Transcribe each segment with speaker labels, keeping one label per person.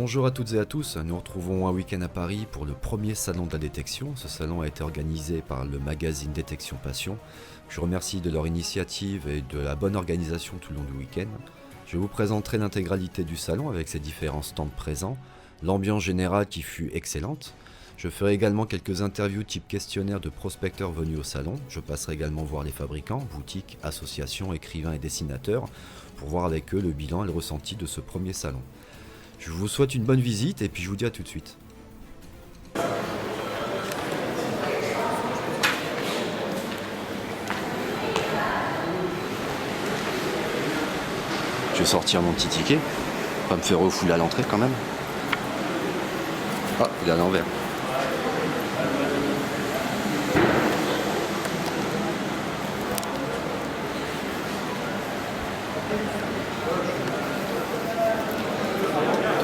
Speaker 1: Bonjour à toutes et à tous, nous retrouvons un week-end à Paris pour le premier salon de la détection. Ce salon a été organisé par le magazine Détection Passion. Je remercie de leur initiative et de la bonne organisation tout le long du week-end. Je vous présenterai l'intégralité du salon avec ses différents stands présents, l'ambiance générale qui fut excellente. Je ferai également quelques interviews type questionnaire de prospecteurs venus au salon. Je passerai également voir les fabricants, boutiques, associations, écrivains et dessinateurs pour voir avec eux le bilan et le ressenti de ce premier salon. Je vous souhaite une bonne visite et puis je vous dis à tout de suite. Je vais sortir mon petit ticket, pas me faire refouler à l'entrée quand même. Ah, il est à l'envers.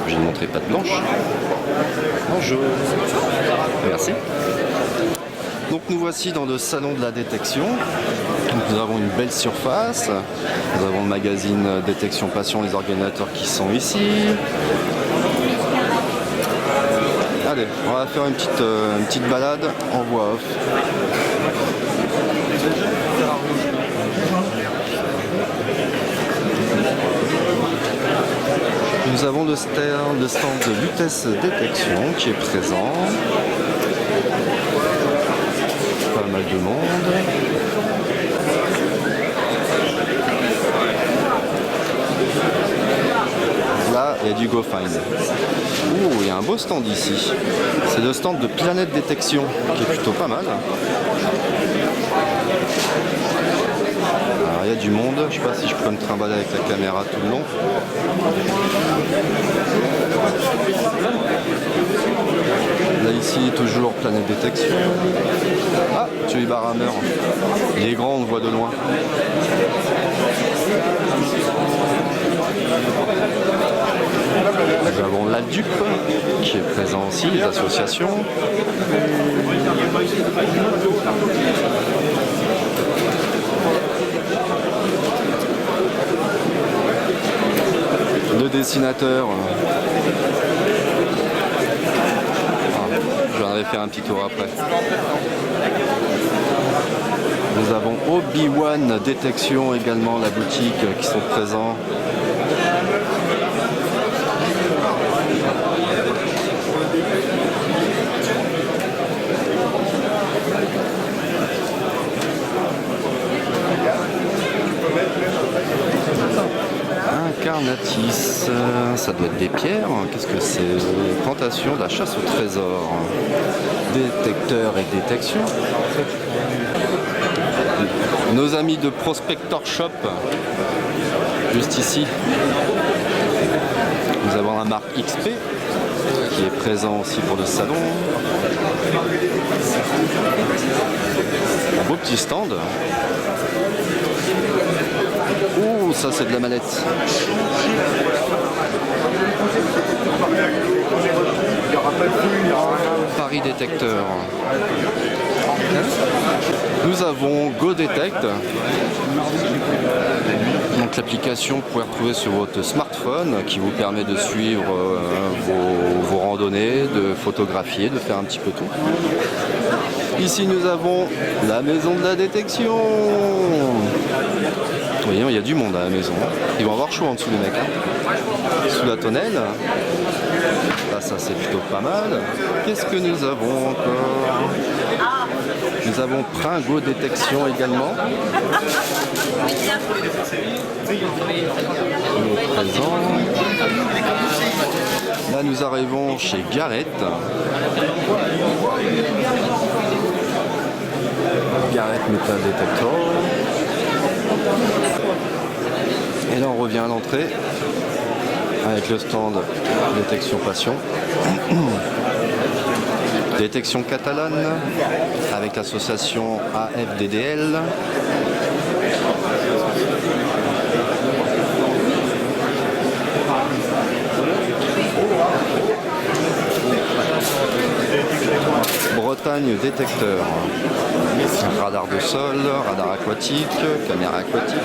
Speaker 1: J'ai montré patte blanche. Bonjour. Merci. Donc nous voici dans le salon de la détection. Donc, nous avons une belle surface. Nous avons le magazine Détection Passion, les ordinateurs qui sont ici. Allez, on va faire une petite balade en voix off. Nous avons le stand de Lutèce Détection qui est présent. Pas mal de monde. Là, il y a du GoFind. Ouh, il y a un beau stand ici. C'est le stand de Planète Détection qui est plutôt pas mal. Alors, il y a du monde, je sais pas si je peux me trimballer avec la caméra tout le long. Là ici toujours Planète Détection. Ah, Joey Barhammer. Il est grand, on le voit de loin. Nous avons l'ADUP qui est présent aussi, les associations. Le dessinateur. Je viendrai faire un petit tour après. Nous avons Obi-Wan Détection également, la boutique qui sont présents. Incarnatis, ça doit être des pierres. Qu'est-ce que c'est? Plantation de la chasse au trésor. Détecteur et détection. Nos amis de Prospector Shop, juste ici. Nous avons la marque XP qui est présent aussi pour le salon. Un beau petit stand. Ouh, ça c'est de la mallette. Paris Détecteur. Nous avons GoDetect. Donc l'application que vous pouvez retrouver sur votre smartphone qui vous permet de suivre vos randonnées, de photographier, de faire un petit peu tout. Ici nous avons la maison de la détection. Vous voyez, il y a du monde à la maison. Ils vont avoir chaud en dessous les mecs. Sous la tonnelle. Là, ça c'est plutôt pas mal. Qu'est-ce que nous avons encore? Nous avons Pringo Détection également. Présent. Là nous arrivons chez Garrett. Garrett Metal Detector. Et là on revient à l'entrée avec le stand Détection Passion. Détection catalane avec l'association AFDDL. Bretagne Détecteur. Radar de sol, radar aquatique, caméra aquatique.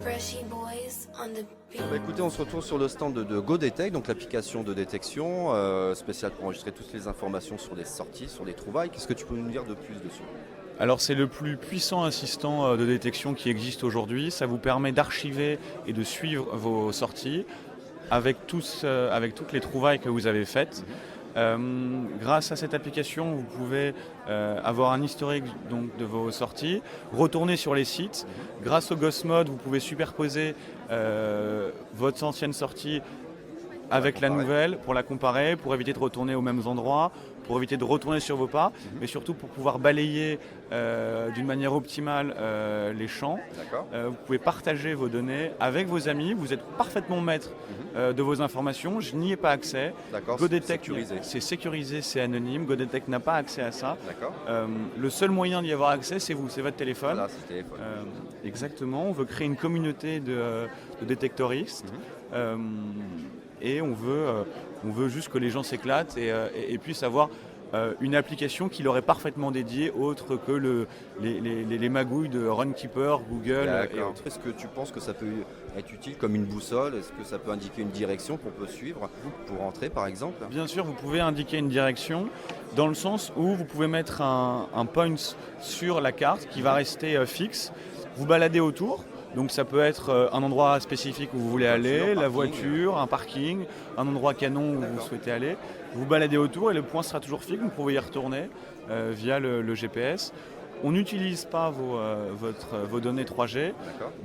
Speaker 2: Brushy boys on the beat.
Speaker 1: Bah écoutez, on se retrouve sur le stand de GoDetect, donc l'application de détection spéciale pour enregistrer toutes les informations sur les sorties, sur les trouvailles. Qu'est-ce que tu peux nous dire de plus dessus?
Speaker 3: Alors c'est le plus puissant assistant de détection qui existe aujourd'hui. Ça vous permet d'archiver et de suivre vos sorties avec toutes les trouvailles que vous avez faites. Grâce à cette application, vous pouvez avoir un historique donc, de vos sorties, retourner sur les sites. Grâce au Ghost Mode, vous pouvez superposer votre ancienne sortie avec la nouvelle pour la comparer, pour éviter de retourner aux mêmes endroits, pour éviter de retourner sur vos pas, mais surtout pour pouvoir balayer d'une manière optimale les champs. Vous pouvez partager vos données avec vos amis, vous êtes parfaitement maître de vos informations, je n'y ai pas accès. GoDetect, c'est sécurisé, c'est anonyme, GoDetect n'a pas accès à ça. Le seul moyen d'y avoir accès, c'est vous, c'est votre téléphone.
Speaker 1: Voilà, c'est le téléphone.
Speaker 3: Exactement, on veut créer une communauté de détectoristes. Et on veut juste que les gens s'éclatent et puissent avoir une application qui leur est parfaitement dédiée, autre que les magouilles de Runkeeper, Google et autres.
Speaker 1: Est-ce que tu penses que ça peut être utile comme une boussole? Est-ce que ça peut indiquer une direction qu'on peut suivre pour rentrer par exemple?
Speaker 3: Bien sûr, vous pouvez indiquer une direction dans le sens où vous pouvez mettre un point sur la carte qui va rester fixe. Vous baladez autour. Donc ça peut être un endroit spécifique où vous voulez aller, la voiture, un parking, un endroit canon où vous souhaitez aller. Vous baladez autour et le point sera toujours fixe, vous pouvez y retourner via le GPS. On n'utilise pas vos données 3G,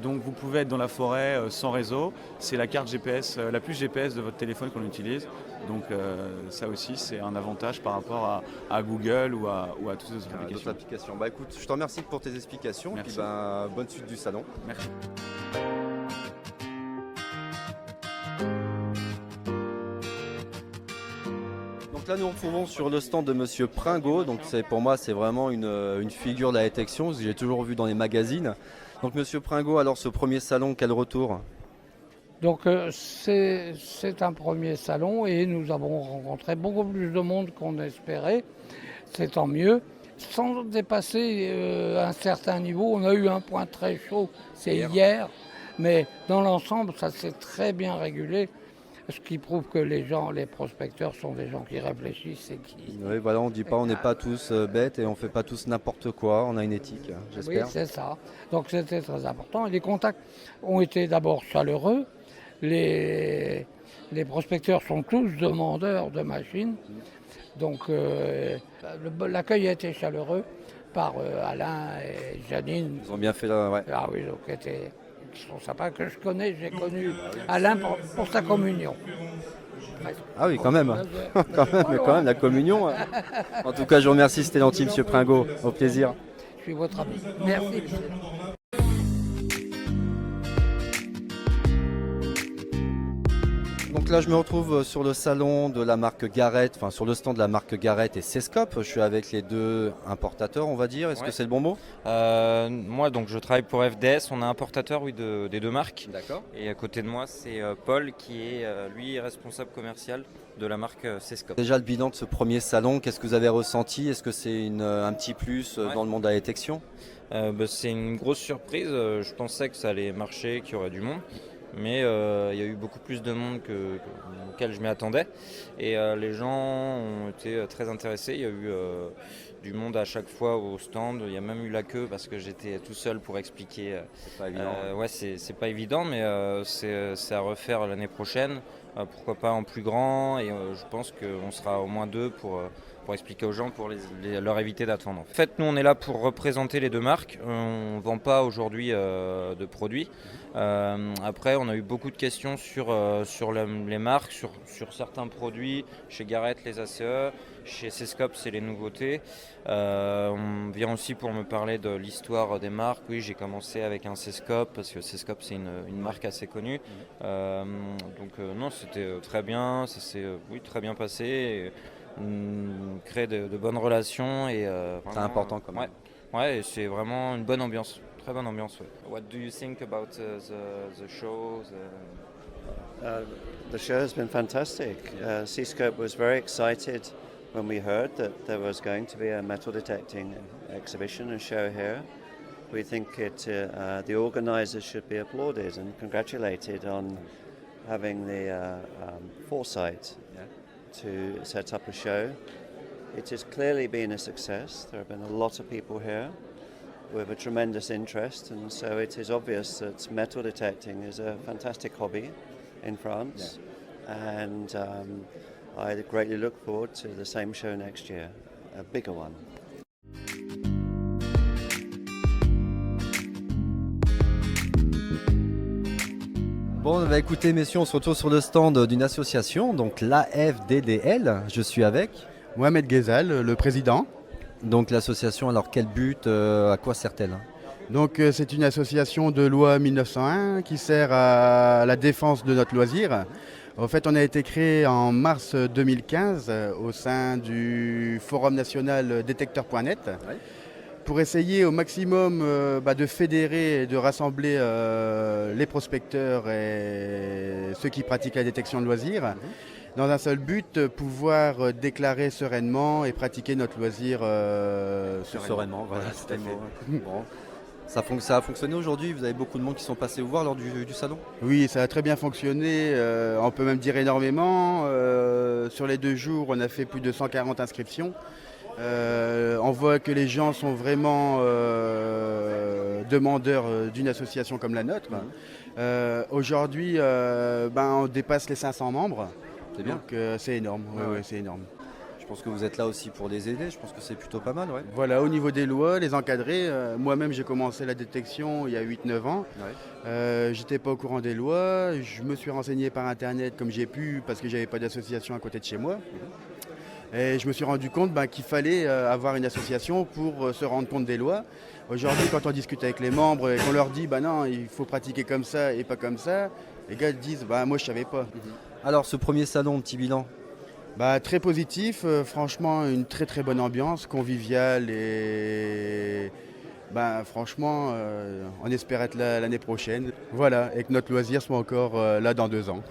Speaker 3: donc vous pouvez être dans la forêt sans réseau. C'est la carte GPS, la puce GPS de votre téléphone qu'on utilise. Donc ça aussi c'est un avantage par rapport à Google ou à toutes les autres applications.
Speaker 1: Bah écoute, je te remercie pour tes explications.
Speaker 3: Merci.
Speaker 1: Et puis bonne suite du salon.
Speaker 3: Merci.
Speaker 1: Donc là nous nous retrouvons sur le stand de Monsieur Pringot. Donc pour moi c'est vraiment une figure de la détection, que j'ai toujours vu dans les magazines. Donc Monsieur Pringot, alors ce premier salon, quel retour?
Speaker 4: Donc c'est un premier salon et nous avons rencontré beaucoup plus de monde qu'on espérait, c'est tant mieux. Sans dépasser un certain niveau, on a eu un point très chaud, c'est hier, mais dans l'ensemble ça s'est très bien régulé, ce qui prouve que les prospecteurs sont des gens qui réfléchissent et qui...
Speaker 1: Oui, voilà, on ne dit pas, on n'est pas tous bêtes et on ne fait pas tous n'importe quoi, on a une éthique, j'espère.
Speaker 4: Oui, c'est ça, donc c'était très important et les contacts ont été d'abord chaleureux. Les prospecteurs sont tous demandeurs de machines, donc l'accueil a été chaleureux par Alain et Janine.
Speaker 1: Ils ont bien fait là, ouais.
Speaker 4: Ah oui, donc ils sont sympas, que je connais, j'ai connu Alain pour sa communion.
Speaker 1: Ah oui, quand même, quand même la communion. En tout cas, je vous remercie, c'était gentil, Monsieur Pringot, au plaisir.
Speaker 4: Je suis votre ami. Merci.
Speaker 1: Donc là, je me retrouve sur le salon de la marque Garrett, enfin sur le stand de la marque Garrett et Sescope. Je suis avec les deux importateurs, on va dire. Est-ce que c'est le bon mot?
Speaker 5: Moi, donc, je travaille pour FDS. On est importateur, oui, des deux marques.
Speaker 1: D'accord.
Speaker 5: Et à côté de moi, c'est Paul qui est, lui, responsable commercial de la marque Sescope.
Speaker 1: Déjà, le bilan de ce premier salon, qu'est-ce que vous avez ressenti? Est-ce que c'est un petit plus dans le monde de la détection?
Speaker 5: C'est une grosse surprise. Je pensais que ça allait marcher, qu'il y aurait du monde. Mais il y a eu beaucoup plus de monde auquel je m'y attendais. Et les gens ont été très intéressés. Il y a eu du monde à chaque fois au stand. Il y a même eu la queue parce que j'étais tout seul pour expliquer.
Speaker 1: C'est pas évident.
Speaker 5: C'est pas évident, mais c'est à refaire l'année prochaine. Pourquoi pas en plus grand. Et je pense qu'on sera au moins deux pour expliquer aux gens, pour leur éviter d'attendre. En fait, nous, on est là pour représenter les deux marques. On ne vend pas aujourd'hui de produits. Après, on a eu beaucoup de questions sur les marques, sur certains produits. Chez Garrett, les ACE, chez Sescope, c'est les nouveautés. On vient aussi pour me parler de l'histoire des marques. Oui, j'ai commencé avec un Sescope parce que Sescope, c'est une marque assez connue. Non, c'était très bien. Ça s'est très bien passé. Et on crée de bonnes relations.
Speaker 1: C'est important quand même.
Speaker 5: Ouais, et c'est vraiment une bonne ambiance. Très bonne ambiance, ouais. What do you think about the show?
Speaker 6: The show has been fantastic. Seascope was very excited when we heard that there was going to be a metal detecting exhibition and show here. We think the organisers should be applauded and congratulated on having the foresight to set up a show. It has clearly been a success. There have been a lot of people here with a tremendous interest, and so it is obvious that metal detecting is a fantastic hobby in France, and I greatly look forward to the same show next year, a bigger one.
Speaker 1: Bon, bah écoutez messieurs, on se retrouve sur le stand d'une association, donc l'AFDDL. Je suis avec.
Speaker 7: Mohamed Ghezal, le président.
Speaker 1: Donc l'association, alors quel but, à quoi sert-elle?
Speaker 7: Donc c'est une association de loi 1901 qui sert à la défense de notre loisir. En fait, on a été créé en mars 2015 au sein du Forum national détecteur.net pour essayer au maximum de fédérer et de rassembler les prospecteurs et ceux qui pratiquent la détection de loisirs. Dans un seul but, pouvoir déclarer sereinement et pratiquer notre loisir
Speaker 1: Sereinement, voilà, tout à fait. Bon. Ça a fonctionné aujourd'hui, vous avez beaucoup de monde qui sont passés vous voir lors du salon?
Speaker 7: Oui, ça a très bien fonctionné, on peut même dire énormément. Sur les 2 jours, on a fait plus de 140 inscriptions. On voit que les gens sont vraiment demandeurs d'une association comme la nôtre. Aujourd'hui, on dépasse les 500 membres.
Speaker 1: C'est bien.
Speaker 7: Donc c'est énorme, c'est énorme.
Speaker 1: Je pense que vous êtes là aussi pour les aider, je pense que c'est plutôt pas mal, ouais.
Speaker 7: Voilà, au niveau des lois, les encadrer. Moi-même, j'ai commencé la détection il y a 8-9 ans. J'étais pas au courant des lois. Je me suis renseigné par Internet comme j'ai pu parce que j'avais pas d'association à côté de chez moi. Et je me suis rendu compte qu'il fallait avoir une association pour se rendre compte des lois. Aujourd'hui, quand on discute avec les membres et qu'on leur dit non, il faut pratiquer comme ça et pas comme ça, les gars disent moi je savais pas.
Speaker 1: Alors ce premier salon, petit bilan?
Speaker 7: Très positif, franchement une très très bonne ambiance, conviviale et franchement on espère être là l'année prochaine. Voilà, et que notre loisir soit encore là dans 2 ans.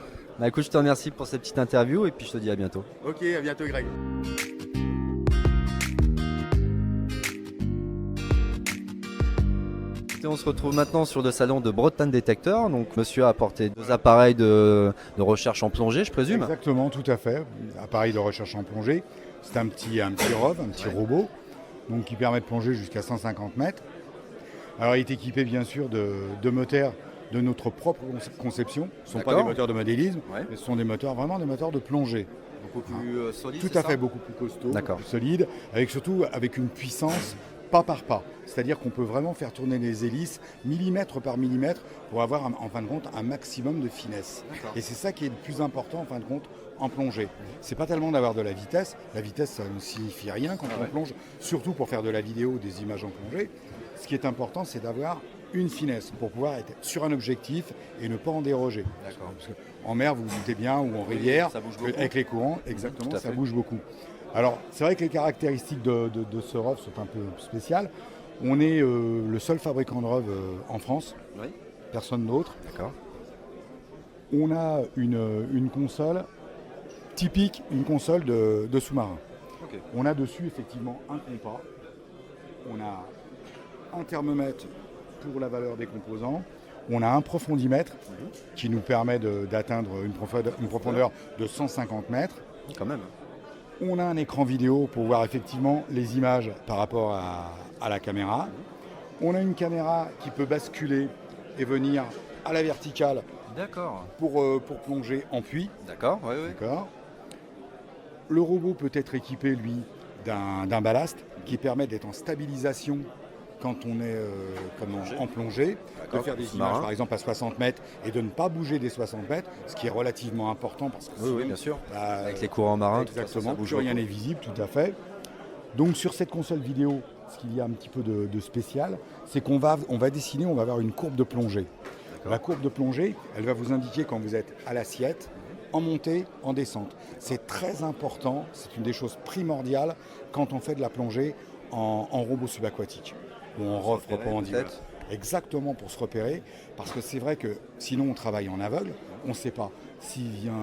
Speaker 1: Écoute, je te remercie pour cette petite interview et puis je te dis à bientôt.
Speaker 7: Ok, à bientôt Greg.
Speaker 1: Et on se retrouve maintenant sur le salon de Bretagne Detector. Donc monsieur a apporté 2 appareils de recherche en plongée, je présume.
Speaker 8: Exactement, tout à fait. Appareil de recherche en plongée. C'est un petit ROV, un petit robot, donc qui permet de plonger jusqu'à 150 mètres. Alors il est équipé bien sûr de moteurs de notre propre conception. Ce ne sont pas des moteurs de modélisme, mais ce sont des moteurs de plongée.
Speaker 1: Beaucoup plus solide.
Speaker 8: Tout à fait, beaucoup plus costaud, plus solide, surtout avec une puissance pas par pas. C'est-à-dire qu'on peut vraiment faire tourner les hélices millimètre par millimètre pour avoir en fin de compte un maximum de finesse. Et c'est ça qui est le plus important en fin de compte en plongée. C'est pas tellement d'avoir de la vitesse. La vitesse, ça ne signifie rien quand on plonge, surtout pour faire de la vidéo ou des images en plongée. Ce qui est important, c'est d'avoir une finesse pour pouvoir être sur un objectif et ne pas en déroger.
Speaker 1: D'accord.
Speaker 8: Parce qu'en mer, vous vous doutez bien, ou en rivière, avec les courants, exactement, ça bouge beaucoup. Alors, c'est vrai que les caractéristiques de ce ROV sont un peu spéciales. On est le seul fabricant de ROV en France, personne d'autre.
Speaker 1: D'accord.
Speaker 8: On a une console typique, une console de sous-marin.
Speaker 1: Okay.
Speaker 8: On a dessus effectivement un compas, on a un thermomètre pour la valeur des composants, on a un profondimètre qui nous permet d'atteindre une profondeur de 150 mètres.
Speaker 1: Quand même.
Speaker 8: On a un écran vidéo pour voir effectivement les images par rapport à la caméra. On a une caméra qui peut basculer et venir à la verticale.
Speaker 1: D'accord.
Speaker 8: Pour plonger en puits.
Speaker 1: D'accord, oui.
Speaker 8: D'accord. Le robot peut être équipé, lui, d'un ballast qui permet d'être en stabilisation quand on est en plongée, de faire des images par exemple à 60 mètres et de ne pas bouger des 60 mètres, ce qui est relativement important parce que
Speaker 1: oui, bien sûr. Avec les courants marins,
Speaker 8: exactement, plus rien n'est visible, tout à fait. Donc sur cette console vidéo, ce qu'il y a un petit peu de spécial, c'est qu'on va dessiner, on va avoir une courbe de plongée. La courbe de plongée, elle va vous indiquer quand vous êtes à l'assiette, en montée, en descente. C'est très important, c'est une des choses primordiales quand on fait de la plongée en robot subaquatique ou en ROV proprement dit. exactement pour se repérer, parce que c'est vrai que sinon on travaille en aveugle, on ne sait pas s'il vient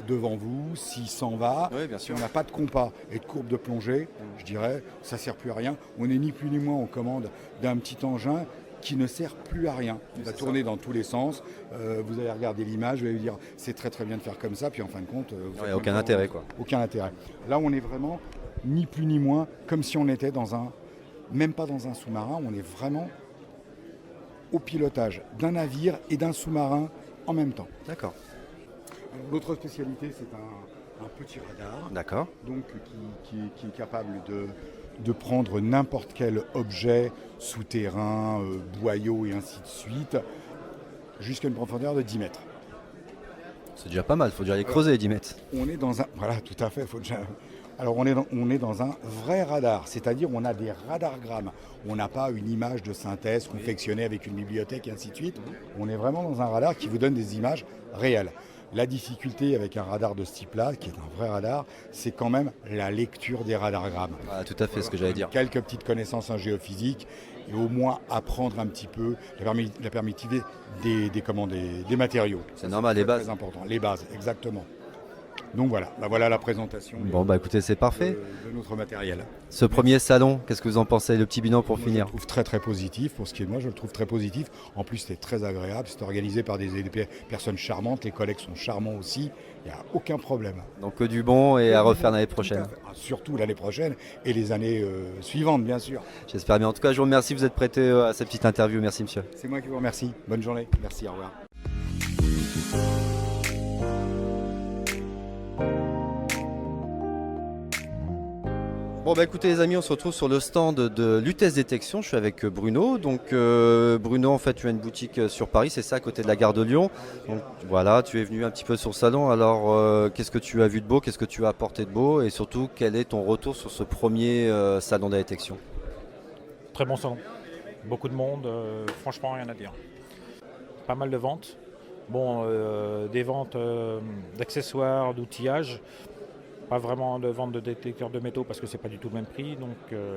Speaker 8: devant vous, s'il s'en va,
Speaker 1: Oui, bien
Speaker 8: si
Speaker 1: sûr.
Speaker 8: on n'a pas de compas et de courbe de plongée, je dirais, ça ne sert plus à rien. On n'est ni plus ni moins en commande d'un petit engin qui ne sert plus à rien. Il va tourner dans tous les sens. Vous allez regarder l'image, vous allez vous dire c'est très très bien de faire comme ça, puis en fin de compte,
Speaker 1: Il n'y a aucun intérêt, quoi.
Speaker 8: Aucun intérêt. Là, on est vraiment ni plus ni moins comme si on était même pas dans un sous-marin, on est vraiment au pilotage d'un navire et d'un sous-marin en même temps.
Speaker 1: D'accord.
Speaker 8: Alors, l'autre spécialité, c'est un petit radar,
Speaker 1: D'accord.
Speaker 8: donc qui est capable de prendre n'importe quel objet souterrain, boyau et ainsi de suite, jusqu'à une profondeur de 10 mètres.
Speaker 1: C'est déjà pas mal, il faut déjà aller creuser 10 mètres.
Speaker 8: On est dans un... Voilà, tout à fait. Alors on est dans un vrai radar, c'est-à-dire on a des radargrammes. On n'a pas une image de synthèse confectionnée avec une bibliothèque et ainsi de suite. On est vraiment dans un radar qui vous donne des images réelles. La difficulté avec un radar de ce type-là, qui est un vrai radar, c'est quand même la lecture des radargrammes.
Speaker 1: Ah, tout à fait, ce que j'allais dire.
Speaker 8: Quelques petites connaissances en géophysique et au moins apprendre un petit peu la permittivité des matériaux.
Speaker 1: C'est normal, les bases.
Speaker 8: Très important, les bases, exactement. Donc voilà la présentation
Speaker 1: Bon, bah écoutez, c'est parfait.
Speaker 8: de notre matériel.
Speaker 1: Ce premier salon, qu'est-ce que vous en pensez? Le petit bilan pour
Speaker 8: Moi,
Speaker 1: finir.
Speaker 8: Je le trouve très très positif. Pour ce qui est de moi, je le trouve très positif. En plus, c'est très agréable. C'est organisé par des personnes charmantes. Les collègues sont charmants aussi. Il n'y a aucun problème.
Speaker 1: Donc que du bon et à refaire l'année prochaine.
Speaker 8: Surtout l'année prochaine et les années suivantes, bien sûr.
Speaker 1: J'espère bien. En tout cas, je vous remercie, vous êtes prêté à cette petite interview. Merci, monsieur.
Speaker 8: C'est moi qui vous remercie. Bonne journée. Merci, au revoir.
Speaker 1: Bon bah écoutez les amis, on se retrouve sur le stand de l'UTS Détection. Je suis avec Bruno. Donc Bruno, en fait tu as une boutique sur Paris, c'est ça, à côté de la gare de Lyon. Donc voilà, tu es venu un petit peu sur le salon. Alors qu'est-ce que tu as vu de beau, qu'est-ce que tu as apporté de beau et surtout quel est ton retour sur ce premier salon de la détection?
Speaker 9: Très bon salon. Beaucoup de monde, franchement rien à dire. Pas mal de ventes. Bon, des ventes d'accessoires, d'outillage. Pas vraiment de vente de détecteurs de métaux parce que c'est pas du tout le même prix. Donc,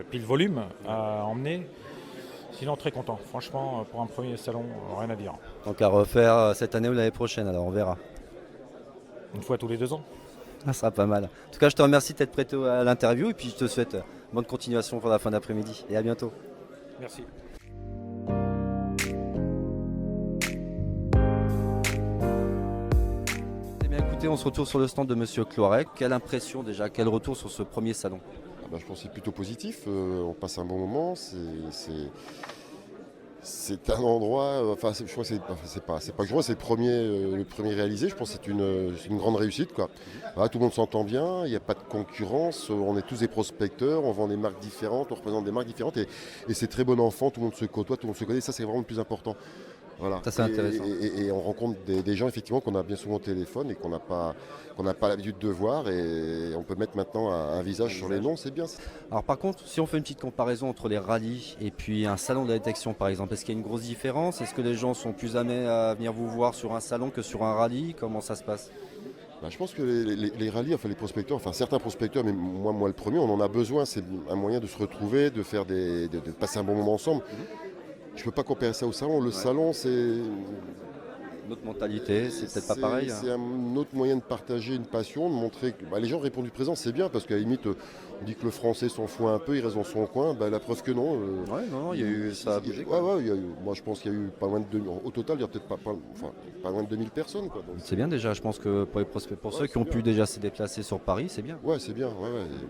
Speaker 9: puis le volume à emmener. Sinon très content. Franchement, pour un premier salon, rien à dire.
Speaker 1: Donc à refaire cette année ou l'année prochaine, alors on verra.
Speaker 9: Une fois tous les 2 ans.
Speaker 1: Ça sera pas mal. En tout cas, je te remercie d'être prêté à l'interview et puis je te souhaite bonne continuation pour la fin d'après-midi et à bientôt.
Speaker 9: Merci.
Speaker 1: Eh bien écoutez, on se retrouve sur le stand de Monsieur Cloirec. Quelle impression déjà, quel retour sur ce premier salon?
Speaker 10: Je pense que c'est plutôt positif, on passe un bon moment, c'est un endroit, je crois que c'est pas que je vois, c'est le premier réalisé, je pense que c'est une grande réussite, quoi. Voilà, tout le monde s'entend bien, il n'y a pas de concurrence, on est tous des prospecteurs, on vend des marques différentes, on représente des marques différentes et c'est très bon enfant, tout le monde se côtoie, tout le monde se connaît, ça c'est vraiment le plus important. Voilà.
Speaker 1: Ça c'est intéressant.
Speaker 10: Et on rencontre des gens effectivement qu'on a bien souvent au téléphone et qu'on n'a pas l'habitude de voir et on peut mettre maintenant un visage sur les noms, c'est bien.
Speaker 1: Alors par contre, si on fait une petite comparaison entre les rallyes et puis un salon de la détection par exemple, est-ce qu'il y a une grosse différence? Est-ce que les gens sont plus amenés à venir vous voir sur un salon que sur un rallye? Comment ça se passe?
Speaker 10: Je pense que les rallyes, enfin les prospecteurs, enfin certains prospecteurs, mais moi le premier, on en a besoin, c'est un moyen de se retrouver, de faire de passer un bon moment ensemble. Je ne peux pas comparer ça au salon. Le salon, c'est...
Speaker 1: Notre mentalité, c'est peut-être pas pareil.
Speaker 10: C'est un autre moyen de partager une passion, de montrer que les gens répondent du présent, c'est bien, parce qu'à la limite, on dit que le français s'en fout un peu, il reste dans son coin. La preuve que non.
Speaker 1: Il y a eu ça a bougé.
Speaker 10: Moi je pense qu'il y a eu pas loin de 2000. Au total, il y a peut-être pas loin de 2000 personnes. Quoi, donc.
Speaker 1: C'est bien déjà, je pense que pour les prospects, pour ceux qui ont pu déjà se déplacer sur Paris, c'est bien.
Speaker 10: Ouais, c'est bien,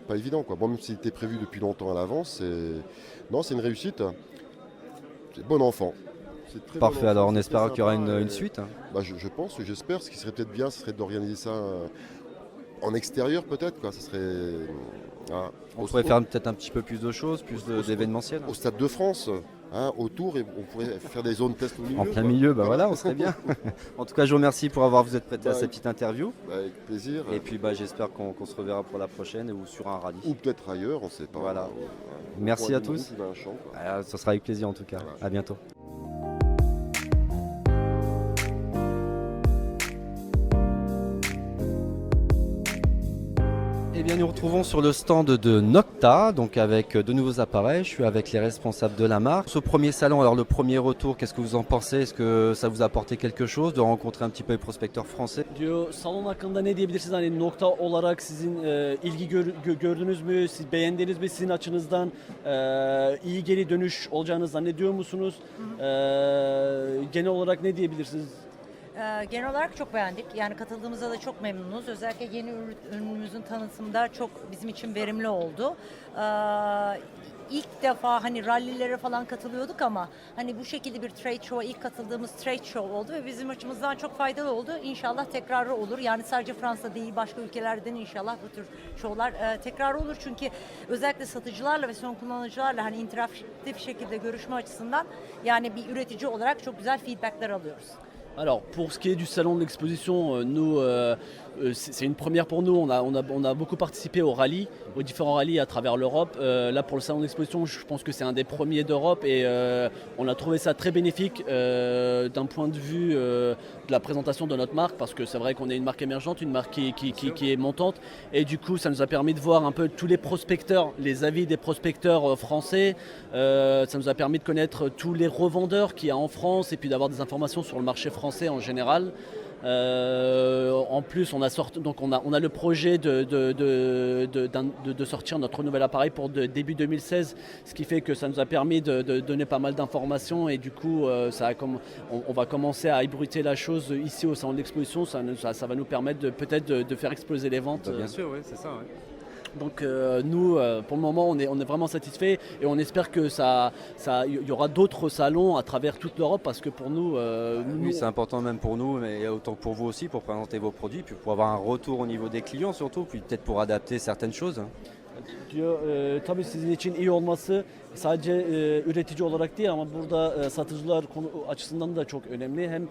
Speaker 10: pas évident. Quoi. Bon, même s'il était prévu depuis longtemps à l'avance, c'est une réussite. C'est bon enfant.
Speaker 1: Parfait, alors on espère qu'il y aura une suite.
Speaker 10: Je pense, j'espère. Ce qui serait peut-être bien, ce serait d'organiser ça en extérieur peut-être. Quoi. Ça serait,
Speaker 1: on pourrait faire peut-être un petit peu plus de choses, plus d'événementiel.
Speaker 10: Au Stade de France, autour, et on pourrait faire des zones tests au milieu.
Speaker 1: En plein milieu, voilà, on serait bien. En tout cas, je vous remercie pour vous être prêté à cette petite interview.
Speaker 10: Avec plaisir.
Speaker 1: Et puis j'espère qu'on se reverra pour la prochaine ou sur un rallye.
Speaker 10: Ou peut-être ailleurs, on ne sait pas.
Speaker 1: Voilà. Merci à tous. Ce sera avec plaisir en tout cas. Voilà. À bientôt. Eh bien bien, nous retrouvons sur le stand de Nocta, donc avec de nouveaux appareils. Je suis avec les responsables de la marque. Ce premier salon, alors le premier retour, qu'est-ce que vous en pensez? Est-ce que ça vous a apporté quelque chose de rencontrer un petit peu les prospecteurs français?
Speaker 11: Diyor, salon hakkında ne diyebilirsiniz? Hani nokta olarak sizin ilgi gördünüz mü? Siz beğendiniz mi sizin açınızdan? İyi geri dönüş olacağını zannediyor musunuz? Genel olarak ne diyebilirsiniz?
Speaker 12: Genel olarak çok beğendik. Yani katıldığımızda da çok memnunuz. Özellikle yeni ürünümüzün tanıtımında çok bizim için verimli oldu. İlk defa hani rallilere falan katılıyorduk ama hani bu şekilde bir trade show'a ilk katıldığımız trade show oldu ve bizim açımızdan çok faydalı oldu. İnşallah tekrarı olur. Yani sadece Fransa değil, başka ülkelerden inşallah bu tür show'lar tekrarı olur. Çünkü özellikle satıcılarla ve son kullanıcılarla hani interaktif şekilde görüşme açısından yani bir üretici olarak çok güzel feedbackler alıyoruz.
Speaker 11: Alors, pour ce qui est du salon de l'exposition, nous, c'est une première pour nous. On a beaucoup participé aux rallyes, aux différents rallyes à travers l'Europe. Là, pour le salon de l'exposition, je pense que c'est un des premiers d'Europe et on a trouvé ça très bénéfique d'un point de vue de la présentation de notre marque, parce que c'est vrai qu'on est une marque émergente, une marque qui est montante, et du coup, ça nous a permis de voir un peu tous les prospecteurs, les avis des prospecteurs français. Ça nous a permis de connaître tous les revendeurs qu'il y a en France et puis d'avoir des informations sur le marché français en général. En plus, on a le projet de sortir notre nouvel appareil pour début 2016, ce qui fait que ça nous a permis de donner pas mal d'informations et du coup, on va commencer à ébruiter la chose ici au salon de l'exposition. Ça va nous permettre peut-être de faire exploser les ventes.
Speaker 1: Bien sûr, oui, c'est ça. Ouais.
Speaker 11: Donc nous, pour le moment, on est vraiment satisfaits et on espère que y aura d'autres salons à travers toute l'Europe, parce que pour nous...
Speaker 1: oui, c'est important même pour nous, mais autant pour vous aussi, pour présenter vos produits, puis pour avoir un retour au niveau des clients surtout, puis peut-être pour adapter certaines choses.
Speaker 11: Diyor, tabii sizin için iyi olması sadece üretici olarak değil ama burada satıcılar açısından da çok önemli. Hem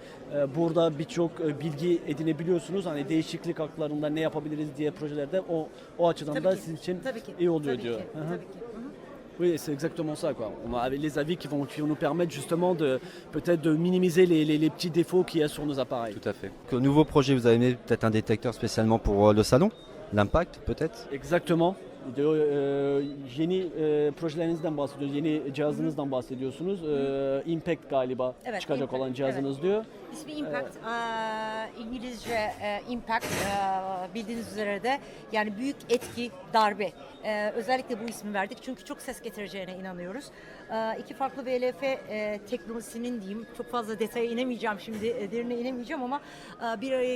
Speaker 11: burada birçok bilgi edinebiliyorsunuz. Hani değişiklik haklarında ne yapabiliriz diye projelerde o açıdan
Speaker 12: Tabii
Speaker 11: da
Speaker 12: ki,
Speaker 11: sizin için
Speaker 12: tabii ki,
Speaker 11: iyi oluyor
Speaker 12: tabii
Speaker 11: diyor.
Speaker 12: ki,
Speaker 11: Hı hı.
Speaker 12: tabii ki. Hı hı.
Speaker 11: Oui, c'est exactement ça, quoi. On a les avis qui vont nous permettre justement peut-être de minimiser les petits défauts qu'il y a sur nos appareils.
Speaker 1: Tout à fait. Au nouveau projet, vous avez mis peut-être un détecteur spécialement pour le salon? L'impact peut-être?
Speaker 11: Exactement. Diyor, yeni projelerinizden bahsediyoruz, yeni cihazınızdan bahsediyorsunuz. Impact galiba
Speaker 12: Evet,
Speaker 11: çıkacak
Speaker 12: Impact,
Speaker 11: olan cihazınız
Speaker 12: evet.
Speaker 11: diyor.
Speaker 12: İsmi Impact, İngilizce Impact, bildiğiniz üzere de yani büyük etki, darbe. Özellikle bu ismi verdik çünkü çok ses getireceğine inanıyoruz. İki farklı VLF teknolojisinin diyeyim, çok fazla detaya inemeyeceğim şimdi, derine inemeyeceğim ama bir araya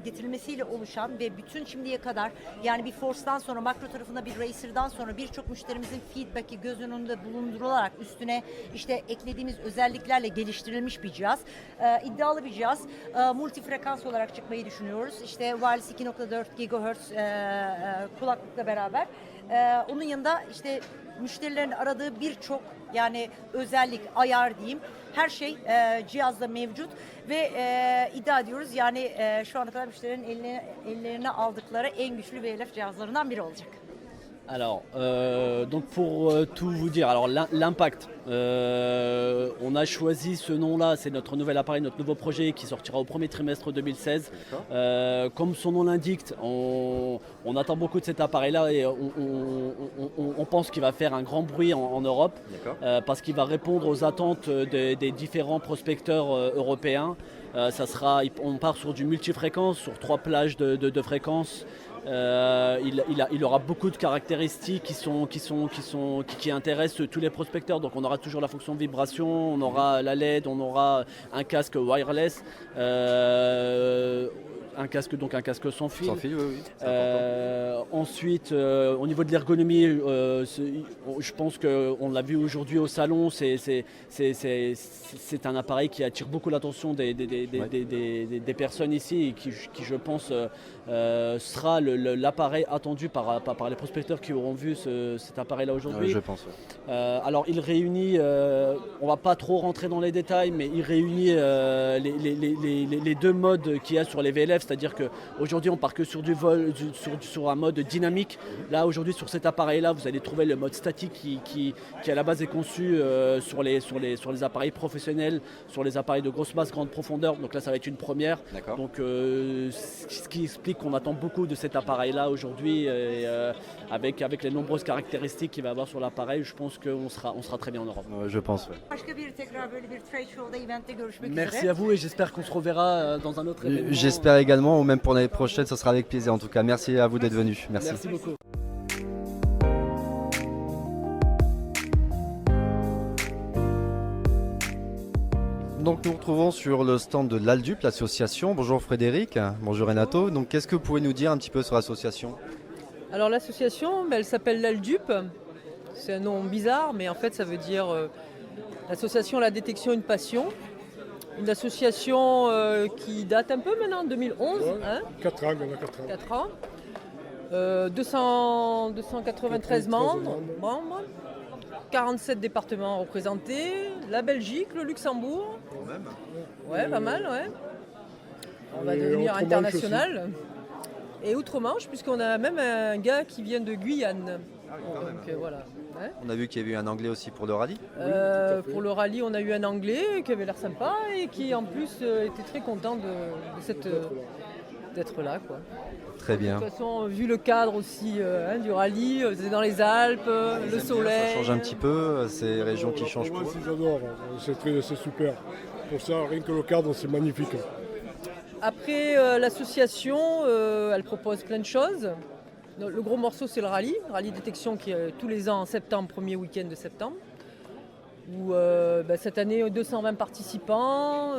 Speaker 12: getirilmesiyle oluşan ve bütün şimdiye kadar yani bir Force'dan sonra makro tarafında bir Racer'dan sonra birçok müşterimizin feedback'i göz önünde bulundurularak üstüne işte eklediğimiz özelliklerle geliştirilmiş bir cihaz. İddialı bir cihaz. Multi frekans olarak çıkmayı düşünüyoruz. İşte wireless 2.4 GHz kulaklıkla beraber. Onun yanında işte müşterilerin aradığı birçok yani özellik, ayar diyeyim, her şey cihazda mevcut ve iddia ediyoruz yani şu ana kadar müşterilerin ellerine aldıkları en güçlü VLF cihazlarından biri olacak.
Speaker 11: Alors, donc pour tout vous dire, alors l'impact, on a choisi ce nom-là, c'est notre nouvel appareil, notre nouveau projet qui sortira au premier trimestre 2016. Comme son nom l'indique, on attend beaucoup de cet appareil-là et on pense qu'il va faire un grand bruit en Europe, parce qu'il va répondre aux attentes des différents prospecteurs européens. On part sur du multifréquence, sur 3 plages de fréquences. Il aura beaucoup de caractéristiques qui intéressent tous les prospecteurs. Donc on aura toujours la fonction vibration, on aura la LED, on aura un casque wireless, un casque sans fil.
Speaker 1: Sans fil, oui.
Speaker 11: Ensuite, au niveau de l'ergonomie, je pense qu'on l'a vu aujourd'hui au salon, c'est un appareil qui attire beaucoup l'attention des personnes ici et qui je pense, sera l'appareil attendu par les prospecteurs qui auront vu cet appareil-là aujourd'hui.
Speaker 1: Je pense. Ouais.
Speaker 11: Alors il réunit, on va pas trop rentrer dans les détails, mais il réunit les deux modes qu'il y a sur les VLF. rêve, c'est-à-dire qu'aujourd'hui on part que sur du vol, sur un mode dynamique. Là aujourd'hui sur cet appareil-là, vous allez trouver le mode statique qui à la base est conçu sur les appareils professionnels, sur les appareils de grosse masse, grande profondeur. Donc là ça va être une première. Donc ce qui explique qu'on attend beaucoup de cet appareil-là aujourd'hui, avec les nombreuses caractéristiques qu'il va avoir sur l'appareil, je pense qu'on sera très bien en Europe.
Speaker 1: Je pense, ouais.
Speaker 11: Merci à vous et j'espère qu'on se reverra dans un autre événement.
Speaker 1: J'espère également, ou même pour l'année prochaine, ça sera avec plaisir en tout cas. Merci à vous d'être venus.
Speaker 11: Merci beaucoup.
Speaker 1: Donc nous nous retrouvons sur le stand de l'Aldup, l'association. Bonjour Frédéric, bonjour Renato. Donc qu'est-ce que vous pouvez nous dire un petit peu sur l'association ?
Speaker 13: Alors l'association, elle s'appelle l'Aldup. C'est un nom bizarre, mais en fait ça veut dire l'association La Détection Une Passion. Une association qui date un peu maintenant, 2011.
Speaker 14: Ouais,
Speaker 13: hein
Speaker 14: 4 ans, on a 4 ans.
Speaker 13: 4 ans. 293 membres. 47 départements représentés. La Belgique, le Luxembourg.
Speaker 1: Quand même.
Speaker 13: Ouais, pas mal, ouais. On va
Speaker 14: Et
Speaker 13: devenir
Speaker 14: Outre-Manche
Speaker 13: international. Et Outre-Manche, puisqu'on a même un gars qui vient de Guyane. Donc voilà. Ouais.
Speaker 1: On a vu qu'il y avait eu un anglais aussi pour le rallye.
Speaker 13: Pour le rallye, on a eu un anglais qui avait l'air sympa et qui en plus était très content d'être là, quoi.
Speaker 1: Très bien.
Speaker 13: De toute façon, vu le cadre aussi du rallye, c'est dans les Alpes, le soleil.
Speaker 1: Ça change un petit peu, ces régions qui changent
Speaker 14: Moi
Speaker 1: tout.
Speaker 14: aussi j'adore, c'est super. Pour ça, rien que le cadre, c'est magnifique.
Speaker 13: Après, l'association, elle propose plein de choses. Le gros morceau, c'est le rallye détection qui est tous les ans en septembre, premier week-end de septembre. Où cette année, 220 participants,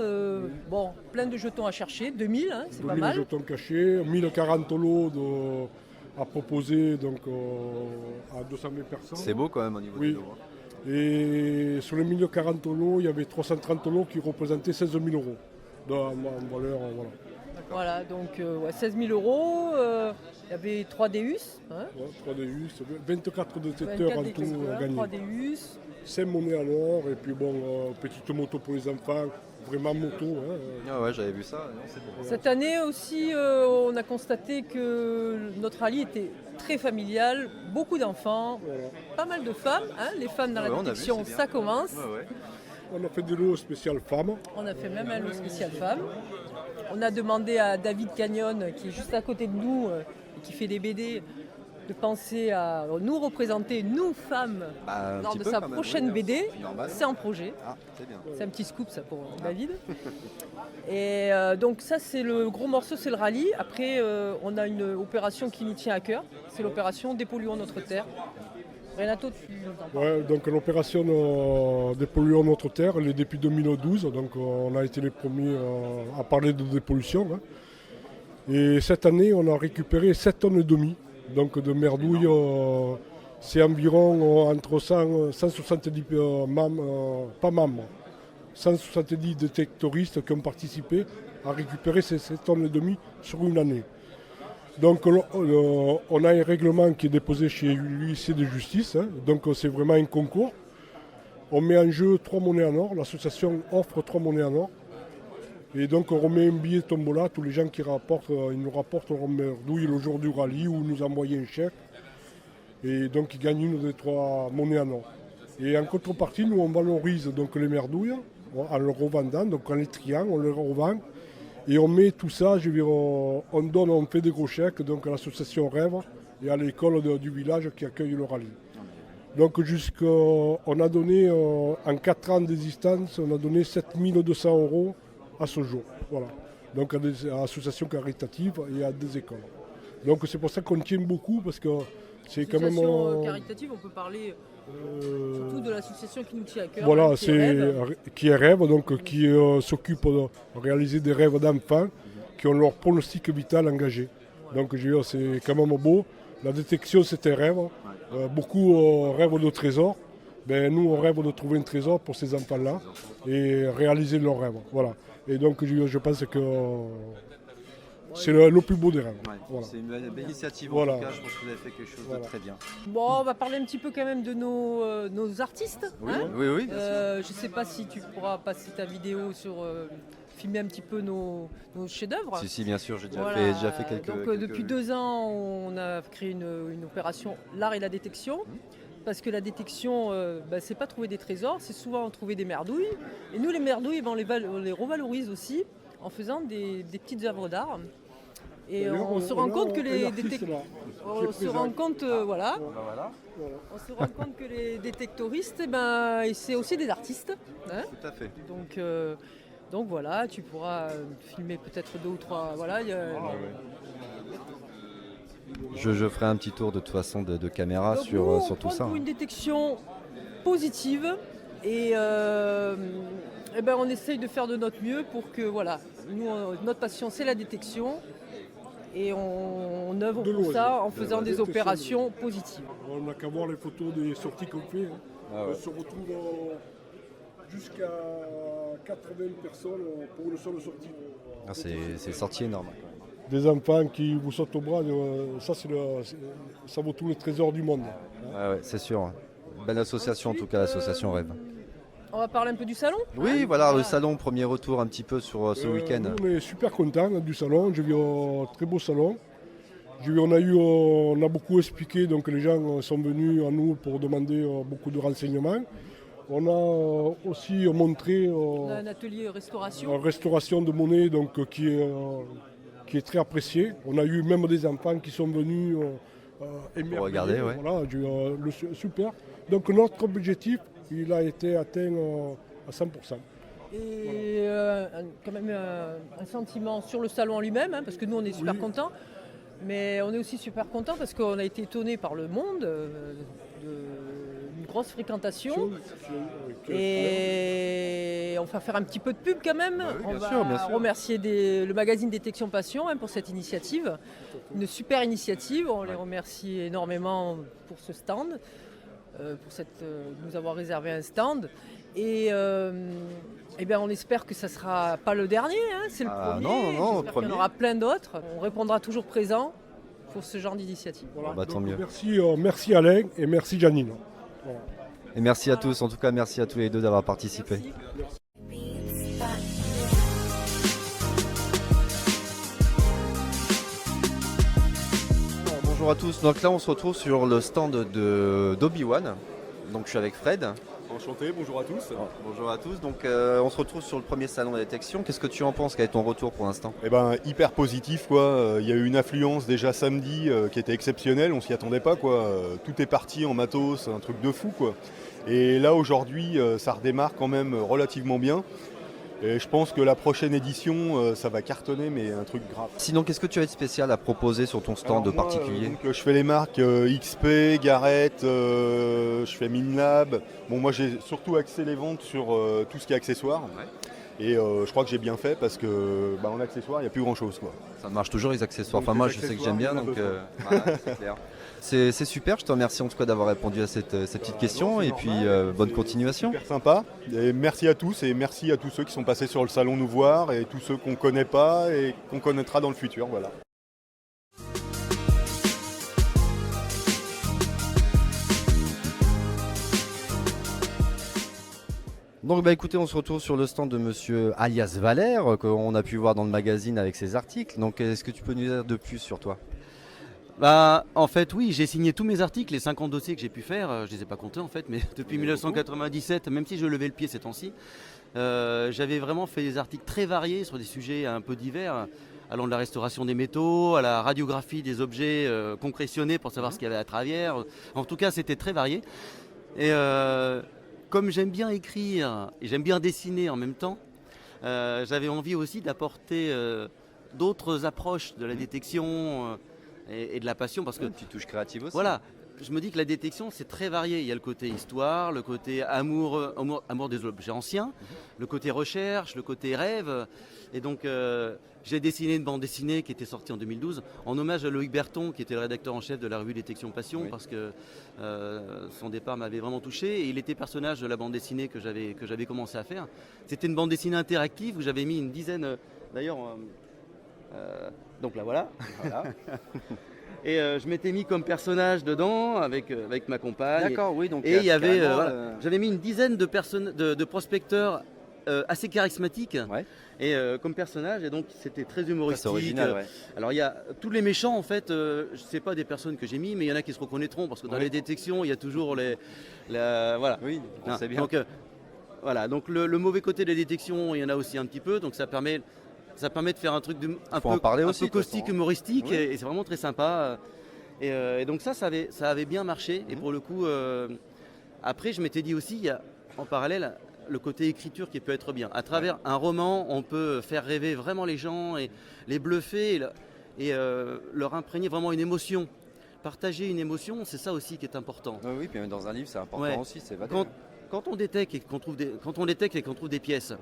Speaker 13: plein de jetons à chercher, 2000, hein, c'est pas
Speaker 14: 2000
Speaker 13: mal.
Speaker 14: jetons cachés, 1040 lots à proposer donc, à 220 personnes.
Speaker 1: C'est beau quand même au niveau
Speaker 14: oui.
Speaker 1: des lots.
Speaker 14: Et sur les 1040 lots, il y avait 330 lots qui représentaient 16 000 euros en valeur. Voilà.
Speaker 13: Voilà, donc 16 000 euros, il y avait 3 DUS. Hein,
Speaker 14: 3 DUS, 24 détecteurs en tout gagnés.
Speaker 13: 3 DUS.
Speaker 14: 5 monnaies à l'or et puis petite moto pour les enfants, vraiment moto. Hein.
Speaker 1: Ah ouais, j'avais vu ça. Non, c'est beau.
Speaker 13: Cette année aussi, on a constaté que notre rallye était très familial, beaucoup d'enfants, pas mal de femmes. Hein, les femmes dans la détection, ça commence.
Speaker 1: Ouais.
Speaker 14: On a fait des lots spécial femmes.
Speaker 13: On a fait même un lot spécial femmes. On a demandé à David Cagnon, qui est juste à côté de nous et qui fait des BD, de penser à nous représenter, nous femmes, lors de sa prochaine BD. C'est en projet.
Speaker 1: Ah, c'est bien.
Speaker 13: C'est un petit scoop ça pour David. Et donc ça c'est le gros morceau, c'est le rallye. Après on a une opération qui nous tient à cœur, c'est l'opération Dépolluons notre terre. Renato, tu nous en parles.
Speaker 14: Ouais, donc l'opération Dépolluons notre terre, elle est depuis 2012, donc on a été les premiers à parler de dépollution. Hein. Et cette année, on a récupéré 7 tonnes et demie, donc de merdouille. C'est environ entre 170 membres, 170 détectoristes qui ont participé à récupérer ces 7 tonnes et demie sur une année. Donc on a un règlement qui est déposé chez l'huissier de justice, hein. Donc c'est vraiment un concours. On met en jeu 3 monnaies en or, l'association offre 3 monnaies en or. Et donc on remet un billet tombola, tous les gens qui rapportent, ils nous rapportent leur merdouille le jour du rallye ou nous envoient un chèque. Et donc ils gagnent une des 3 monnaies en or. Et en contrepartie, nous on valorise donc les merdouilles en les revendant, donc en les triant, on les revend. Et on met tout ça, on fait des gros chèques donc à l'association Rêve et à l'école du village qui accueille le rallye. Donc on a donné, en 4 ans d'existence, on a donné 7 200 € à ce jour. Voilà. Donc à des associations caritatives et à des écoles. Donc c'est pour ça qu'on tient beaucoup parce que c'est quand même...
Speaker 13: Association caritative, on peut parler surtout de l'association qui nous tient à cœur.
Speaker 14: Voilà,
Speaker 13: hein,
Speaker 14: qui est Rêve, donc qui s'occupe de réaliser des rêves d'enfants qui ont leur pronostic vital engagé. Donc c'est quand même beau. La détection, c'est un rêve. Beaucoup rêvent de trésors. Ben, nous, on rêve de trouver un trésor pour ces enfants-là et réaliser leurs rêves. Voilà. Et donc je pense que c'est le plus beau des rêves. Ouais,
Speaker 1: voilà. C'est une belle initiative
Speaker 14: voilà.
Speaker 1: en tout cas, je pense que vous avez fait quelque chose de très bien.
Speaker 13: Bon, on va parler un petit peu quand même de nos artistes.
Speaker 1: Oui,
Speaker 13: hein
Speaker 1: oui, bien sûr.
Speaker 13: Je ne sais pas si tu pourras passer ta vidéo sur filmer un petit peu nos chefs-d'œuvre.
Speaker 1: Si, bien sûr, j'ai déjà,
Speaker 13: Voilà.
Speaker 1: fait quelques...
Speaker 13: Donc depuis 2 ans, on a créé une opération l'art et la détection. Parce que la détection, c'est pas trouver des trésors, c'est souvent trouver des merdouilles. Et nous, les merdouilles, on les revalorise aussi en faisant des petites œuvres d'art. Et on se rend compte que les détectoristes, c'est aussi des artistes. Hein.
Speaker 1: Tout à fait.
Speaker 13: Donc voilà, tu pourras filmer peut-être 2 ou 3. Voilà,
Speaker 1: Je ferai un petit tour de toute façon de caméra
Speaker 13: donc
Speaker 1: sur,
Speaker 13: nous,
Speaker 1: sur tout ça.
Speaker 13: Pour une détection positive et on essaye de faire de notre mieux pour que nous notre passion c'est la détection et on œuvre pour ça en faisant des opérations positives.
Speaker 14: On n'a qu'à voir les photos des sorties qu'on fait. On se retrouve jusqu'à 80 personnes pour une seule sortie.
Speaker 1: C'est sorti énorme.
Speaker 14: Des enfants qui vous sautent au bras, ça vaut tous les trésors du monde.
Speaker 1: Ouais, c'est sûr. Belle association, en tout cas, l'association Rêve.
Speaker 13: On va parler un peu du salon.
Speaker 1: Oui, voilà, le salon, premier retour un petit peu sur ce week-end.
Speaker 14: Nous, on est super contents du salon. J'ai vu un très beau salon. On a beaucoup expliqué, donc les gens sont venus à nous pour demander beaucoup de renseignements. On a aussi montré
Speaker 13: un atelier restauration.
Speaker 14: Une restauration de monnaie donc, qui est très apprécié. On a eu même des enfants qui sont venus émerveillés.
Speaker 1: Regarder, ouais.
Speaker 14: Voilà, super. Donc notre objectif, il a été atteint à 100%.
Speaker 13: Et quand même un sentiment sur le salon en lui-même, parce que nous on est super contents. Mais on est aussi super contents parce qu'on a été étonnés par le monde, d'une grosse fréquentation. Et on va faire un petit peu de pub quand même.
Speaker 1: Oui,
Speaker 13: on va remercier le magazine Détection Passion pour cette initiative. Une super initiative, on les remercie énormément pour ce stand, pour nous avoir réservé un stand. Et on espère que ça ne sera pas le dernier, c'est le premier.
Speaker 1: Non,
Speaker 13: J'espère qu'il y en aura plein d'autres. On répondra toujours présent pour ce genre d'initiative.
Speaker 14: Voilà.
Speaker 1: Tant mieux.
Speaker 14: Merci Alain et merci Janine. Voilà.
Speaker 1: Et merci à tous, en tout cas merci à tous les deux d'avoir participé. Bonjour à tous, donc là on se retrouve sur le stand d'Obi-Wan. Donc je suis avec Fred.
Speaker 15: Enchanté, bonjour à tous.
Speaker 1: Bonjour à tous, donc on se retrouve sur le premier salon de la détection. Qu'est-ce que tu en penses? Quel est ton retour pour l'instant?
Speaker 15: Hyper positif quoi. Il y a eu une affluence déjà samedi qui était exceptionnelle, on s'y attendait pas quoi. Tout est parti en matos, un truc de fou quoi. Et là aujourd'hui ça redémarre quand même relativement bien. Et je pense que la prochaine édition, ça va cartonner, mais un truc grave.
Speaker 1: Sinon, qu'est-ce que tu as de spécial à proposer sur ton stand de particulier?
Speaker 15: Je fais les marques XP, Garrett, je fais Minlab. Bon, moi j'ai surtout axé les ventes sur tout ce qui est accessoires. Ouais. Et je crois que j'ai bien fait parce que en accessoires, il n'y a plus grand-chose. Quoi.
Speaker 1: Ça marche toujours les accessoires. Enfin, moi je sais que j'aime bien, donc voilà, c'est clair. C'est super, je te remercie en tout cas d'avoir répondu à cette petite question et puis bonne continuation.
Speaker 15: Super sympa, et merci à tous et merci à tous ceux qui sont passés sur le salon nous voir et tous ceux qu'on ne connaît pas et qu'on connaîtra dans le futur. Voilà.
Speaker 1: Donc écoutez, on se retrouve sur le stand de monsieur alias Valère, qu'on a pu voir dans le magazine avec ses articles. Donc est-ce que tu peux nous dire de plus sur toi?
Speaker 16: En fait, oui, j'ai signé tous mes articles, les 50 dossiers que j'ai pu faire, je ne les ai pas comptés en fait, mais depuis 1997, même si je levais le pied ces temps-ci, j'avais vraiment fait des articles très variés sur des sujets un peu divers, allant de la restauration des métaux, à la radiographie des objets concrétionnés pour savoir ce qu'il y avait à travers. En tout cas, c'était très varié. Et comme j'aime bien écrire et j'aime bien dessiner en même temps, j'avais envie aussi d'apporter d'autres approches de la détection et de la passion, parce que
Speaker 1: une petite touche créative aussi.
Speaker 16: Voilà, je me dis que la détection c'est très varié. Il y a le côté histoire, le côté amour des objets anciens, le côté recherche, le côté rêve. Et donc j'ai dessiné une bande dessinée qui était sortie en 2012 en hommage à Loïc Berton, qui était le rédacteur en chef de la revue Détection Passion, parce que son départ m'avait vraiment touché et il était personnage de la bande dessinée que j'avais commencé à faire. C'était une bande dessinée interactive où j'avais mis une dizaine, d'ailleurs. Donc là voilà. Et je m'étais mis comme personnage dedans avec ma compagne.
Speaker 1: D'accord, oui. Donc
Speaker 16: et il y avait, j'avais mis une dizaine de prospecteurs assez charismatique et comme personnage, et donc c'était très humoristique.
Speaker 1: C'est original, ouais.
Speaker 16: Alors il y a tous les méchants en fait, c'est pas des personnes que j'ai mis, mais il y en a qui se reconnaîtront parce que dans les détections il y a toujours voilà.
Speaker 1: Oui, on sait bien.
Speaker 16: Donc voilà, donc le mauvais côté des détections, il y en a aussi un petit peu, donc ça permet de faire un truc un peu caustique, humoristique,
Speaker 1: oui.
Speaker 16: et c'est vraiment très sympa. Et donc ça avait bien marché. Et pour le coup, après, je m'étais dit aussi, il y a en parallèle le côté écriture qui peut être bien. À travers un roman, on peut faire rêver vraiment les gens et les bluffer et leur imprégner vraiment une émotion. Partager une émotion, c'est ça aussi qui est important.
Speaker 1: Oui, puis même dans un livre, c'est important aussi, c'est évader.
Speaker 16: Quand on détecte et qu'on trouve des pièces,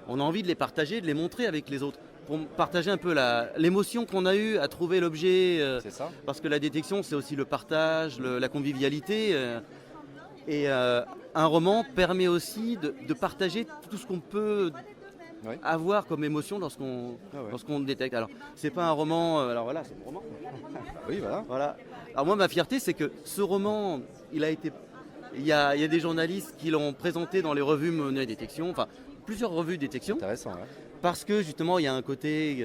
Speaker 16: on a envie de les partager, de les montrer avec les autres. Pour partager un peu l'émotion qu'on a eue à trouver l'objet.
Speaker 1: C'est ça.
Speaker 16: Parce que la détection, c'est aussi le partage, la convivialité. Et un roman permet aussi de partager tout ce qu'on peut avoir comme émotion lorsqu'on détecte. Alors, c'est pas un roman. Alors voilà, c'est un roman.
Speaker 1: Oui,
Speaker 16: voilà. Alors moi, ma fierté, c'est que ce roman, il y a des journalistes qui l'ont présenté dans les revues Monnaie Détection, enfin plusieurs revues de détection.
Speaker 1: Intéressant, ouais.
Speaker 16: Parce que justement, il y a un côté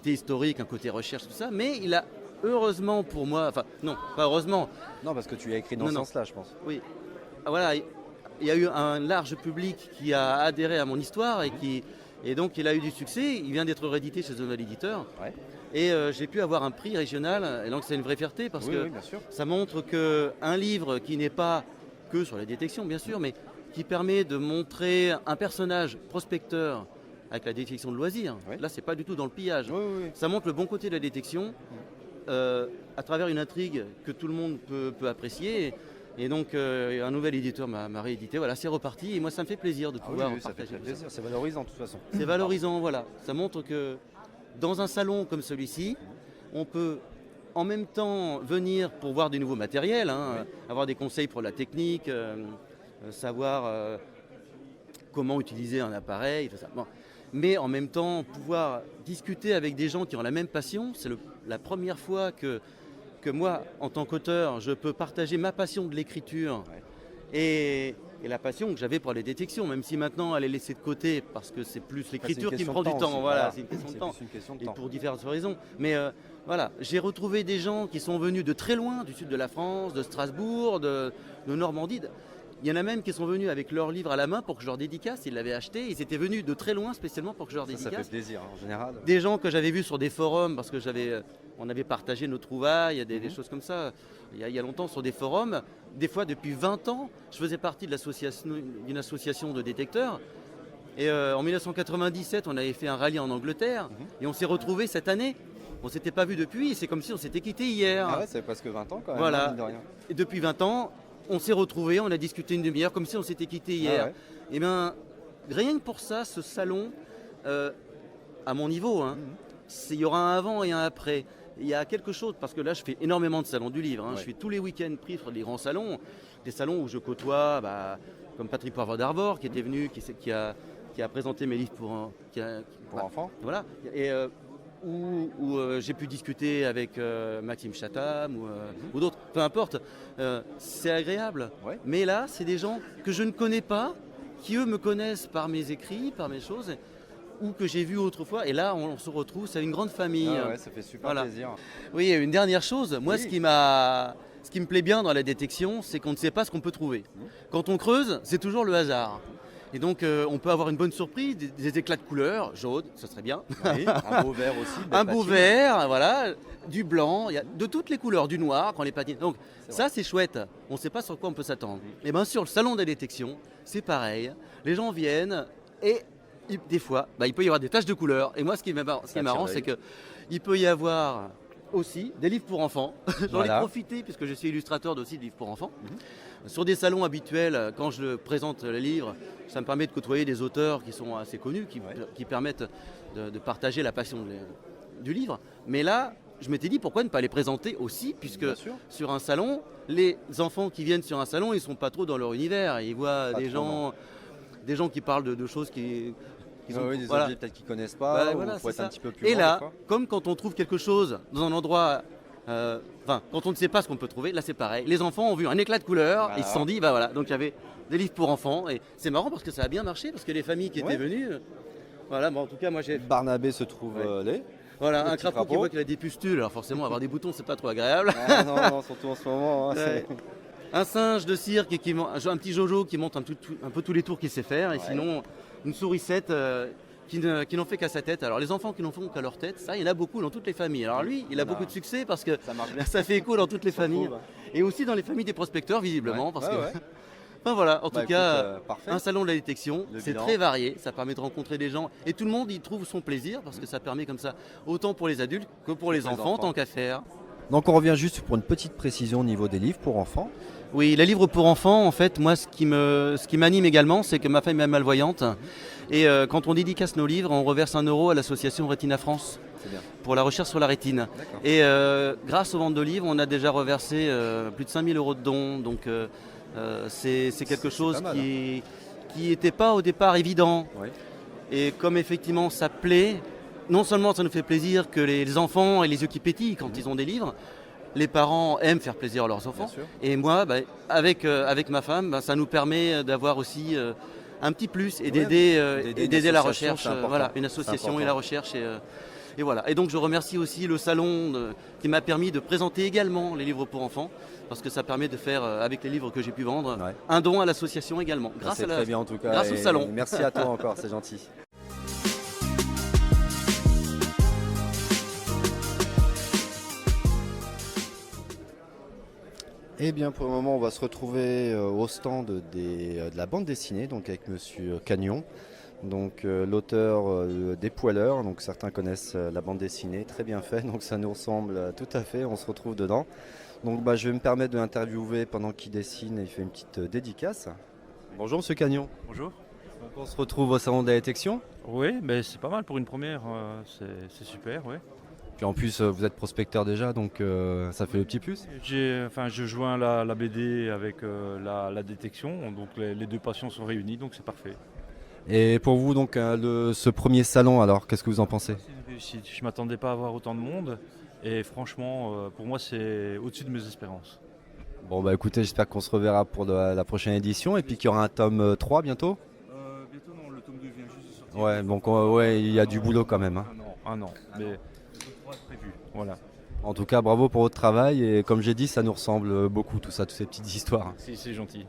Speaker 16: historique, un côté recherche, tout ça. Mais il a, heureusement pour moi, enfin non, pas heureusement.
Speaker 1: Non, parce que tu as écrit dans ce sens-là, je pense.
Speaker 16: Oui. Voilà, il y a eu un large public qui a adhéré à mon histoire et donc il a eu du succès. Il vient d'être réédité chez un nouvel éditeur.
Speaker 1: Ouais.
Speaker 16: Et j'ai pu avoir un prix régional. Et donc c'est une vraie fierté parce que
Speaker 1: bien sûr.
Speaker 16: ça montre qu'un livre qui n'est pas que sur la détection, bien sûr, mais qui permet de montrer un personnage prospecteur avec la détection de loisirs. Là, c'est pas du tout dans le pillage. Ça montre le bon côté de la détection à travers une intrigue que tout le monde peut apprécier. Et donc, un nouvel éditeur m'a réédité. Voilà, c'est reparti. Et moi, ça me fait plaisir de pouvoir
Speaker 1: ça fait très plaisir. C'est valorisant, de toute façon.
Speaker 16: C'est valorisant, voilà. Ça montre que dans un salon comme celui-ci, on peut en même temps venir pour voir du nouveau matériel, avoir des conseils pour la technique, savoir comment utiliser un appareil, tout ça. Bon. Mais en même temps, pouvoir discuter avec des gens qui ont la même passion. C'est la première fois que moi, en tant qu'auteur, je peux partager ma passion de l'écriture et la passion que j'avais pour les détections, même si maintenant elle est laissée de côté parce que c'est plus l'écriture qui me prend du temps. Voilà, c'est une question de temps. Et pour diverses raisons. Mais voilà, j'ai retrouvé des gens qui sont venus de très loin, du sud de la France, de Strasbourg, de Normandie. Il y en a même qui sont venus avec leur livre à la main pour que je leur dédicace. Ils l'avaient acheté. Ils étaient venus de très loin spécialement pour que je leur dédicace.
Speaker 1: Ça fait plaisir en général.
Speaker 16: Des gens que j'avais vus sur des forums parce que on avait partagé nos trouvailles, des choses comme ça. Il y a longtemps sur des forums. Des fois depuis 20 ans, je faisais partie d'une association de détecteurs. Et en 1997, on avait fait un rallye en Angleterre. Et on s'est retrouvés cette année. On ne s'était pas vus depuis. C'est comme si on s'était quittés hier.
Speaker 1: Ah ouais, c'est presque 20 ans quand même.
Speaker 16: Voilà.
Speaker 1: Mine de rien.
Speaker 16: Et depuis 20 ans, on s'est retrouvés, on a discuté une demi-heure comme si on s'était quitté hier. Et bien, rien que pour ça, ce salon, à mon niveau, il y aura un avant et un après. Il y a quelque chose, parce que là, je fais énormément de salons du livre. Je fais tous les week-ends pris sur des grands salons, des salons où je côtoie, comme Patrick Poivre d'Arvor, qui était venu, qui a présenté mes livres pour
Speaker 1: enfants.
Speaker 16: Voilà. Et où j'ai pu discuter avec Maxime Chatham ou d'autres, peu importe, c'est agréable. Mais là, c'est des gens que je ne connais pas, qui eux me connaissent par mes écrits, par mes choses, ou que j'ai vus autrefois. Et là, on se retrouve, c'est une grande famille.
Speaker 1: Ça fait super plaisir.
Speaker 16: Oui, une dernière chose, moi ce qui me plaît bien dans la détection, c'est qu'on ne sait pas ce qu'on peut trouver. Quand on creuse, c'est toujours le hasard. Et donc on peut avoir une bonne surprise, des éclats de couleurs, jaune, ça serait bien.
Speaker 1: Oui, un beau vert aussi.
Speaker 16: Un beau vert, voilà, du blanc, il y a de toutes les couleurs, du noir quand les patines. Donc ça c'est chouette, on ne sait pas sur quoi on peut s'attendre. Et bien sur le salon des détections, c'est pareil, les gens viennent et des fois, il peut y avoir des taches de couleur. Et moi ce qui est marrant, c'est qu'il peut y avoir aussi des livres pour enfants. J'en ai profité puisque je suis illustrateur aussi de livres pour enfants. Sur des salons habituels, quand je présente les livres, ça me permet de côtoyer des auteurs qui sont assez connus, qui permettent de partager la passion du livre. Mais là, je m'étais dit pourquoi ne pas les présenter aussi, puisque sur un salon, les enfants qui viennent sur un salon, ils ne sont pas trop dans leur univers. Ils voient des gens qui parlent de choses qui
Speaker 1: ont des objets peut-être qu'ils ne connaissent pas, ou faut être un petit peu plus
Speaker 16: Et
Speaker 1: loin,
Speaker 16: là, comme quand on trouve quelque chose dans un endroit Quand on ne sait pas ce qu'on peut trouver, là c'est pareil. Les enfants ont vu un éclat de couleur,
Speaker 17: Voilà.
Speaker 16: ils se sont dit, bah voilà, donc il y avait des livres pour enfants. Et c'est marrant parce que ça a bien marché, parce que les familles qui étaient venues, voilà, bon, en tout cas moi j'ai...
Speaker 17: Barnabé se trouve les.
Speaker 16: Voilà,
Speaker 17: Le
Speaker 16: un
Speaker 17: petit
Speaker 16: crapaud qui
Speaker 17: crapaud.
Speaker 16: voit qu'il a des pustules, alors forcément avoir des boutons c'est pas trop agréable.
Speaker 17: Ah non, surtout en ce moment. Hein,
Speaker 16: Ouais. Un singe de cirque, un petit Jojo qui monte un peu tous les tours qu'il sait faire, et sinon une sourisette qui n'en fait qu'à sa tête. Alors les enfants qui n'en font qu'à leur tête, ça il y en a beaucoup dans toutes les familles. Alors lui, il a beaucoup de succès parce que ça fait écho dans toutes les familles. Et aussi dans les familles des prospecteurs visiblement. Parce que... Enfin voilà, en tout cas, un salon de la détection, c'est très varié, ça permet de rencontrer des gens et tout le monde y trouve son plaisir parce que ça permet comme ça, autant pour les adultes que pour les enfants, tant qu'à faire.
Speaker 17: Donc on revient juste pour une petite précision au niveau des livres pour enfants.
Speaker 16: Oui, les livres pour enfants, en fait, moi ce qui m'anime également, c'est que ma femme est malvoyante et quand on dédicace nos livres, on reverse 1 euro à l'association Rétina France. Pour la recherche sur la rétine. Et grâce aux ventes de livres, on a déjà reversé plus de 5000 euros de dons. Donc c'est quelque chose qui n'était pas au départ évident. Et comme effectivement ça plaît, non seulement ça nous fait plaisir que les enfants et les yeux qui pétillent quand ils ont des livres, les parents aiment faire plaisir à leurs enfants. Et moi, avec ma femme, ça nous permet d'avoir aussi un petit plus et d'aider la recherche. Voilà, une association et la recherche. Et voilà. Et donc je remercie aussi le salon qui m'a permis de présenter également les livres pour enfants, parce que ça permet de faire, avec les livres que j'ai pu vendre, un don à l'association également.
Speaker 17: C'est très bien en tout cas.
Speaker 16: Grâce au salon.
Speaker 17: Merci à toi encore, c'est gentil. Eh bien pour le moment on va se retrouver au stand de la bande dessinée, donc avec Monsieur Cagnon. Donc l'auteur des Poileurs, donc certains connaissent la bande dessinée, très bien fait, donc ça nous ressemble tout à fait, on se retrouve dedans. Donc je vais me permettre de l'interviewer pendant qu'il dessine et il fait une petite dédicace. Bonjour Monsieur Cagnon.
Speaker 18: Bonjour.
Speaker 17: Donc, on se retrouve au salon de la détection.
Speaker 18: Oui, mais c'est pas mal pour une première, c'est super, oui.
Speaker 17: Puis en plus vous êtes prospecteur déjà, donc ça fait le petit plus.
Speaker 18: Je joins la BD avec la détection, donc les deux passions sont réunies, donc c'est parfait.
Speaker 17: Et pour vous, donc, ce premier salon, alors, qu'est-ce que vous en pensez?
Speaker 18: C'est une réussite. Je ne m'attendais pas à avoir autant de monde. Et franchement, pour moi, c'est au-dessus de mes espérances.
Speaker 17: Bon, bah écoutez, j'espère qu'on se reverra pour la prochaine édition. Et puis qu'il y aura un tome 3 bientôt.
Speaker 18: Bientôt, non, le tome 2 vient juste de sortir.
Speaker 17: Ouais, donc il y a du boulot quand même. Hein.
Speaker 18: Un an, mais le tome 3 est prévu. Voilà.
Speaker 17: En tout cas, bravo pour votre travail. Et comme j'ai dit, ça nous ressemble beaucoup, tout ça, toutes ces petites histoires.
Speaker 18: C'est gentil.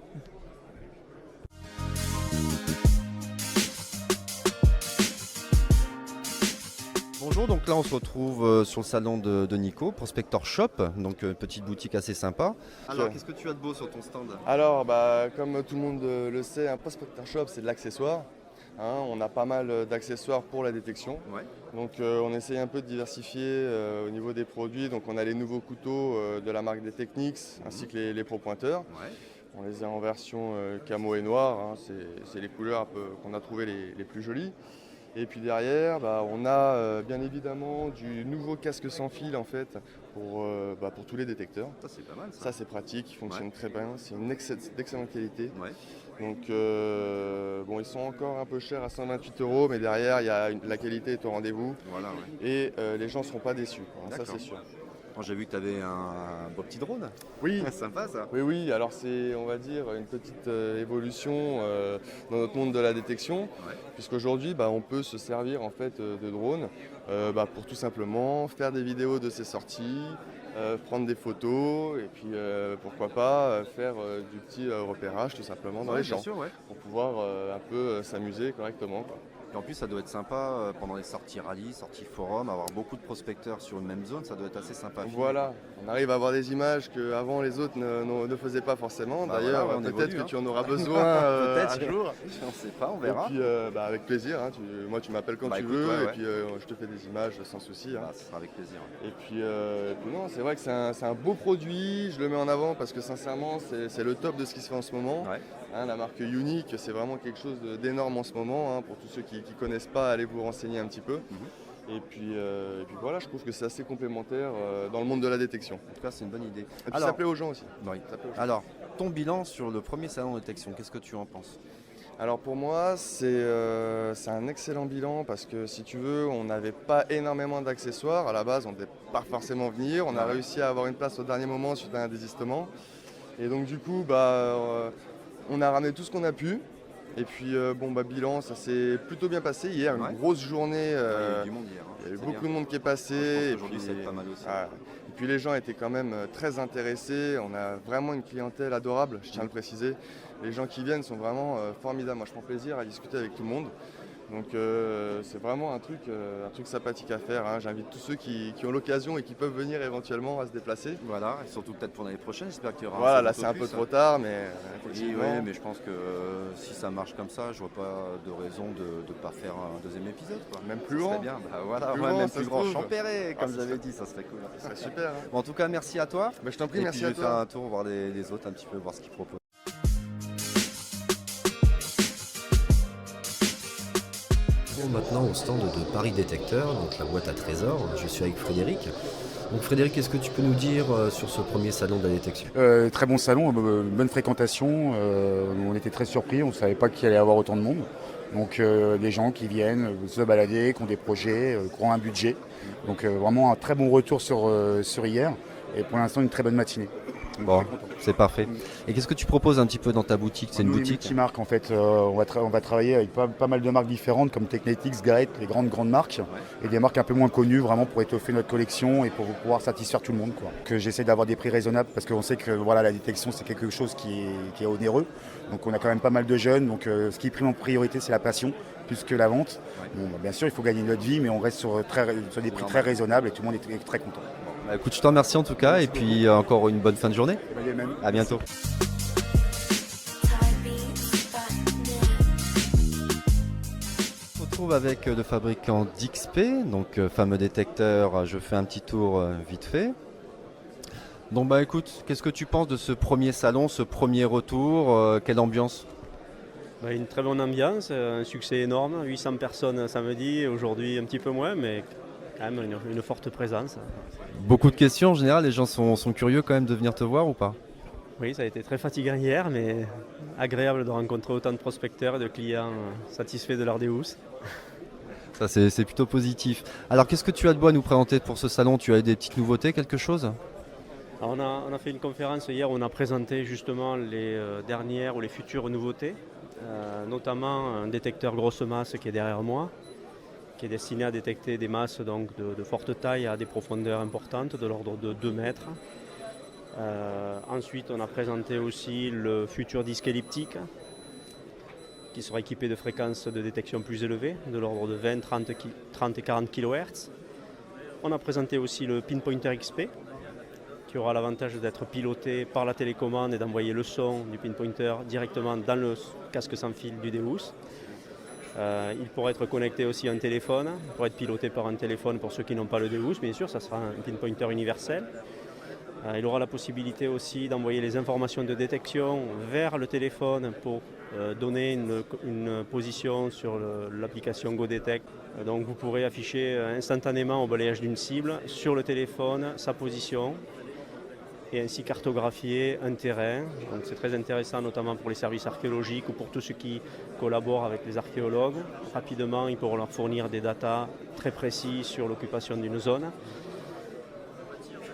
Speaker 17: Bonjour, donc là on se retrouve sur le salon de Nico, Prospector Shop, donc petite boutique assez sympa. Alors qu'est-ce que tu as de beau sur ton stand?
Speaker 19: Alors comme tout le monde le sait, un Prospector Shop c'est de l'accessoire. On a pas mal d'accessoires pour la détection. Donc on essaye un peu de diversifier au niveau des produits. Donc on a les nouveaux couteaux de la marque des Technics ainsi que les Pro Pointeurs. On les a en version camo et noir, c'est les couleurs qu'on a trouvées les plus jolies. Et puis derrière, on a bien évidemment du nouveau casque sans fil en fait pour tous les détecteurs.
Speaker 17: Ça c'est pas mal ça.
Speaker 19: Ça c'est pratique, il fonctionne très bien, c'est une d'excellente qualité. Donc ils sont encore un peu chers à 128 €, mais derrière la qualité est au rendez-vous. Et les gens ne seront pas déçus, ça c'est sûr.
Speaker 17: J'ai vu que tu avais un beau petit drone.
Speaker 19: Oui,
Speaker 17: sympa ça.
Speaker 19: Oui, alors c'est, on va dire, une petite évolution dans notre monde de la détection, puisqu'aujourd'hui, on peut se servir en fait de drone pour tout simplement faire des vidéos de ses sorties, prendre des photos et puis pourquoi pas faire du petit repérage tout simplement dans les champs, pour pouvoir un peu s'amuser correctement, quoi.
Speaker 17: Et en plus, ça doit être sympa pendant les sorties rallye, sorties forum, avoir beaucoup de prospecteurs sur une même zone, ça doit être assez sympa.
Speaker 19: Voilà, on arrive à avoir des images qu'avant les autres ne faisaient pas forcément. D'ailleurs, peut-être que tu en auras besoin un jour.
Speaker 17: On ne sait pas, on verra.
Speaker 19: Et puis, avec plaisir, moi tu m'appelles quand tu veux, et puis je te fais des images sans souci.
Speaker 17: Ce sera avec plaisir.
Speaker 19: Et puis non, c'est vrai que c'est un beau produit, je le mets en avant parce que sincèrement, c'est le top de ce qui se fait en ce moment. La marque Unique, c'est vraiment quelque chose d'énorme en ce moment. Pour tous ceux qui ne connaissent pas, allez vous renseigner un petit peu. Et puis voilà, je trouve que c'est assez complémentaire dans le monde de la détection.
Speaker 17: En tout cas, c'est une bonne idée.
Speaker 19: Et puis ça plaît aux gens aussi.
Speaker 17: Alors, ton bilan sur le premier salon de détection, qu'est-ce que tu en penses?
Speaker 19: Alors pour moi, c'est un excellent bilan parce que si tu veux, on n'avait pas énormément d'accessoires. À la base, on ne devait pas forcément venir. On a réussi à avoir une place au dernier moment suite à un désistement. Et donc du coup, on a ramené tout ce qu'on a pu. Et puis bilan, ça s'est plutôt bien passé. Hier, une grosse journée.
Speaker 1: Il y a eu du monde hier.
Speaker 19: Il y a eu beaucoup de monde qui est passé.
Speaker 1: Aujourd'hui, ça va être pas mal aussi.
Speaker 19: Et puis les gens étaient quand même très intéressés. On a vraiment une clientèle adorable, je tiens à le préciser. Les gens qui viennent sont vraiment formidables. Moi, je prends plaisir à discuter avec tout le monde. Donc c'est vraiment un truc sympathique à faire. Hein. J'invite tous ceux qui ont l'occasion et qui peuvent venir éventuellement à se déplacer.
Speaker 1: Voilà, et surtout peut-être pour l'année prochaine, j'espère qu'il y aura
Speaker 19: Voilà, là c'est un peu trop tard, mais effectivement.
Speaker 1: Oui, mais je pense que si ça marche comme ça, je vois pas de raison de ne pas faire un deuxième épisode. Quoi.
Speaker 19: Même plus grand.
Speaker 1: bien, voilà,
Speaker 19: plus
Speaker 1: même
Speaker 19: grand,
Speaker 1: plus grand. Champéret, comme j'avais dit, ça serait cool.
Speaker 19: Ça serait super. Hein.
Speaker 1: Bon, en tout cas, merci à toi.
Speaker 19: Je t'en prie,
Speaker 1: et
Speaker 19: merci
Speaker 1: puis,
Speaker 19: à
Speaker 1: je vais
Speaker 19: toi.
Speaker 1: faire un tour, voir les autres un petit peu, voir ce qu'ils proposent. Maintenant au stand de Paris Détecteur, donc la boîte à trésors. Je suis avec Frédéric. Donc Frédéric, qu'est-ce que tu peux nous dire sur ce premier salon de la détection ?
Speaker 8: Très bon salon, bonne fréquentation. On était très surpris, on ne savait pas qu'il allait y avoir autant de monde. Donc des gens qui viennent se balader, qui ont des projets, qui ont un budget. Donc vraiment un très bon retour sur hier. Et pour l'instant, une très bonne matinée.
Speaker 1: Bon, c'est parfait. Et qu'est-ce que tu proposes un petit peu dans ta boutique ? C'est une boutique
Speaker 8: multi-marques en fait. On va travailler avec pas mal de marques différentes comme Technetics, Garrett, les grandes marques. Et des marques un peu moins connues vraiment pour étoffer notre collection et pour pouvoir satisfaire tout le monde. Que j'essaie d'avoir des prix raisonnables parce qu'on sait que la détection c'est quelque chose qui est onéreux. Donc on a quand même pas mal de jeunes. Donc ce qui prime en priorité c'est la passion plus que la vente. Bon, bien sûr il faut gagner notre vie mais on reste sur des prix très raisonnables et tout le monde est très content.
Speaker 1: Écoute, je te remercie en tout cas et puis encore une bonne fin de journée. À bientôt. On se retrouve avec le fabricant d'XP, donc fameux détecteur. Je fais un petit tour vite fait. Donc écoute, qu'est-ce que tu penses de ce premier salon, ce premier retour ? Quelle ambiance ?
Speaker 20: Une très bonne ambiance, un succès énorme, 800 personnes samedi, aujourd'hui un petit peu moins, mais quand même une forte présence.
Speaker 1: Beaucoup de questions en général, les gens sont curieux quand même de venir te voir ou pas ?
Speaker 20: Oui, ça a été très fatigant hier, mais agréable de rencontrer autant de prospecteurs et de clients satisfaits de leur Deus.
Speaker 1: Ça c'est plutôt positif. Alors qu'est-ce que tu as de beau à nous présenter pour ce salon ? Tu as des petites nouveautés, quelque chose ?
Speaker 20: Alors, on a fait une conférence hier où on a présenté justement les dernières ou les futures nouveautés, notamment un détecteur grosse masse qui est derrière moi, qui est destiné à détecter des masses donc, de forte taille à des profondeurs importantes, de l'ordre de 2 mètres. Ensuite, on a présenté aussi le futur disque elliptique, qui sera équipé de fréquences de détection plus élevées, de l'ordre de 20, 30 et 40 kHz. On a présenté aussi le Pinpointer XP, qui aura l'avantage d'être piloté par la télécommande et d'envoyer le son du pinpointer directement dans le casque sans fil du Deus. Il pourra être connecté aussi à un téléphone, il pourra être piloté par un téléphone pour ceux qui n'ont pas le Deus, bien sûr, ça sera un pinpointer universel. Il aura la possibilité aussi d'envoyer les informations de détection vers le téléphone pour donner une position sur l'application GoDetect. Donc vous pourrez afficher instantanément au balayage d'une cible sur le téléphone sa position et ainsi cartographier un terrain. Donc c'est très intéressant notamment pour les services archéologiques ou pour tous ceux qui collaborent avec les archéologues. Rapidement, ils pourront leur fournir des datas très précis sur l'occupation d'une zone.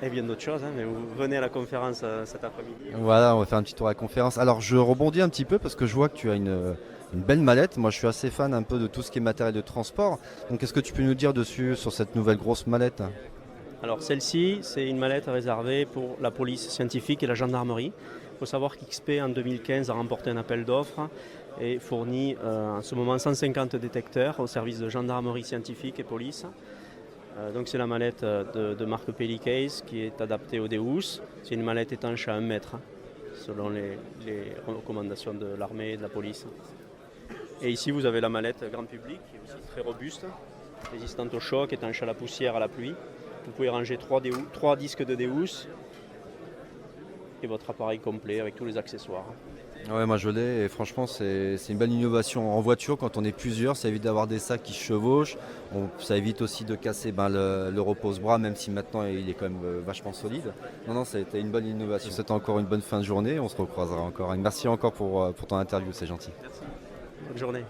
Speaker 20: Et bien d'autres choses, mais vous venez à la conférence cet après-midi.
Speaker 1: Voilà, on va faire un petit tour à la conférence. Alors je rebondis un petit peu parce que je vois que tu as une belle mallette. Moi je suis assez fan un peu de tout ce qui est matériel de transport. Donc qu'est-ce que tu peux nous dire dessus, sur cette nouvelle grosse mallette ?
Speaker 20: Alors celle-ci, c'est une mallette réservée pour la police scientifique et la gendarmerie. Il faut savoir qu'XP en 2015 a remporté un appel d'offres et fournit en ce moment 150 détecteurs au service de gendarmerie scientifique et police. Donc c'est la mallette de marque Pelicase qui est adaptée au Deus. C'est une mallette étanche à 1 mètre selon les recommandations de l'armée et de la police. Et ici vous avez la mallette grand public qui est aussi très robuste, résistante au choc, étanche à la poussière, à la pluie. Vous pouvez ranger 3 disques de Deus et votre appareil complet avec tous les accessoires.
Speaker 1: Ouais, moi je l'ai et franchement c'est une belle innovation. En voiture, quand on est plusieurs, ça évite d'avoir des sacs qui se chevauchent. Ça évite aussi de casser le repose-bras, même si maintenant il est quand même vachement solide. Non, ça a été une bonne innovation. C'était encore une bonne fin de journée. On se recroisera encore. Et merci encore pour ton interview, c'est gentil.
Speaker 20: Merci. Bonne journée.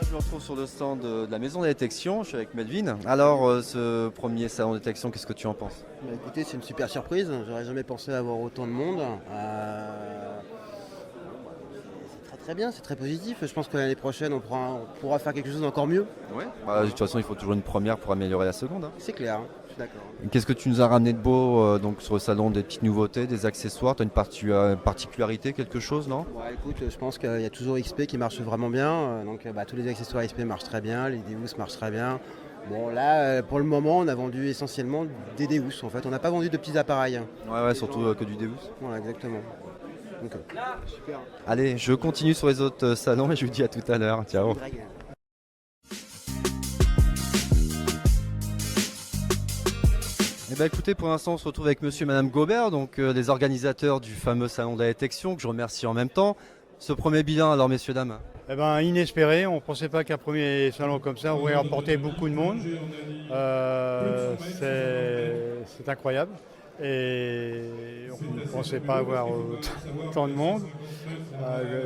Speaker 17: Je me retrouve sur le stand de la maison de détection, je suis avec Melvin. Alors ce premier salon de détection, qu'est-ce que tu en penses?
Speaker 21: Écoutez, c'est une super surprise, j'aurais jamais pensé avoir autant de monde. C'est très bien, c'est très positif. Je pense que l'année prochaine on pourra faire quelque chose d'encore mieux.
Speaker 17: Ouais. Bah, de toute façon il faut toujours une première pour améliorer la seconde. Hein.
Speaker 21: C'est clair, je suis d'accord.
Speaker 17: Qu'est-ce que tu nous as ramené de beau donc sur le salon, des petites nouveautés, des accessoires? Tu as une particularité, quelque chose, non?
Speaker 21: Ouais, écoute, je pense qu'il y a toujours XP qui marche vraiment bien. Donc tous les accessoires XP marchent très bien, les Deus marchent très bien. Bon là, pour le moment, on a vendu essentiellement des Deus. En fait, on n'a pas vendu de petits appareils.
Speaker 17: Ouais, surtout que du Deus.
Speaker 21: Voilà, exactement. Donc, super.
Speaker 17: Allez, je continue sur les autres salons et je vous dis à tout à l'heure. Ciao. Eh ben écoutez, pour l'instant on se retrouve avec monsieur et madame Gobert, donc les organisateurs du fameux salon de la détection que je remercie en même temps. Ce premier bilan alors messieurs, dames?
Speaker 22: Eh ben, inespéré, on ne pensait pas qu'un premier salon comme ça aurait emporté beaucoup de monde. C'est incroyable et on ne pensait pas avoir tant de monde.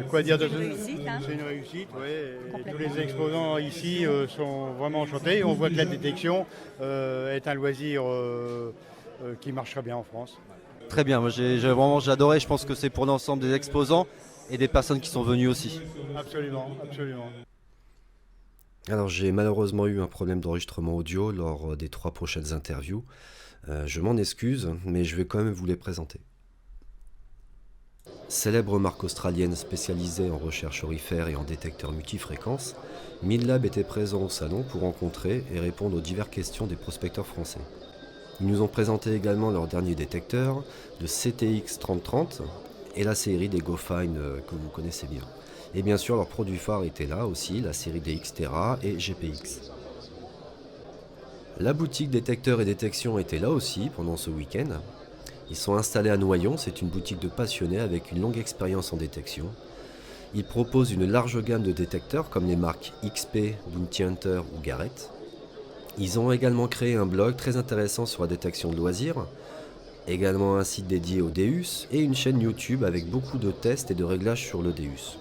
Speaker 22: Quoi dire de ça? C'est une réussite, oui. Et tous les exposants ici sont vraiment enchantés. On voit que la détection est un loisir qui marcherait bien en France.
Speaker 17: Très bien, moi j'ai adoré, je pense que c'est pour l'ensemble des exposants et des personnes qui sont venues aussi.
Speaker 22: Absolument, absolument.
Speaker 1: Alors j'ai malheureusement eu un problème d'enregistrement audio lors des 3 prochaines interviews. Je m'en excuse, mais je vais quand même vous les présenter. Célèbre marque australienne spécialisée en recherche aurifère et en détecteurs multifréquences, Minlab était présent au salon pour rencontrer et répondre aux diverses questions des prospecteurs français. Ils nous ont présenté également leur dernier détecteur, le CTX 3030, et la série des GoFine que vous connaissez bien. Et bien sûr, leurs produits phares étaient là aussi, la série des Xterra et GPX. La boutique détecteurs et détection était là aussi pendant ce week-end. Ils sont installés à Noyon, c'est une boutique de passionnés avec une longue expérience en détection. Ils proposent une large gamme de détecteurs comme les marques XP, Bounty Hunter ou Garrett. Ils ont également créé un blog très intéressant sur la détection de loisirs, également un site dédié au Deus et une chaîne YouTube avec beaucoup de tests et de réglages sur le Deus.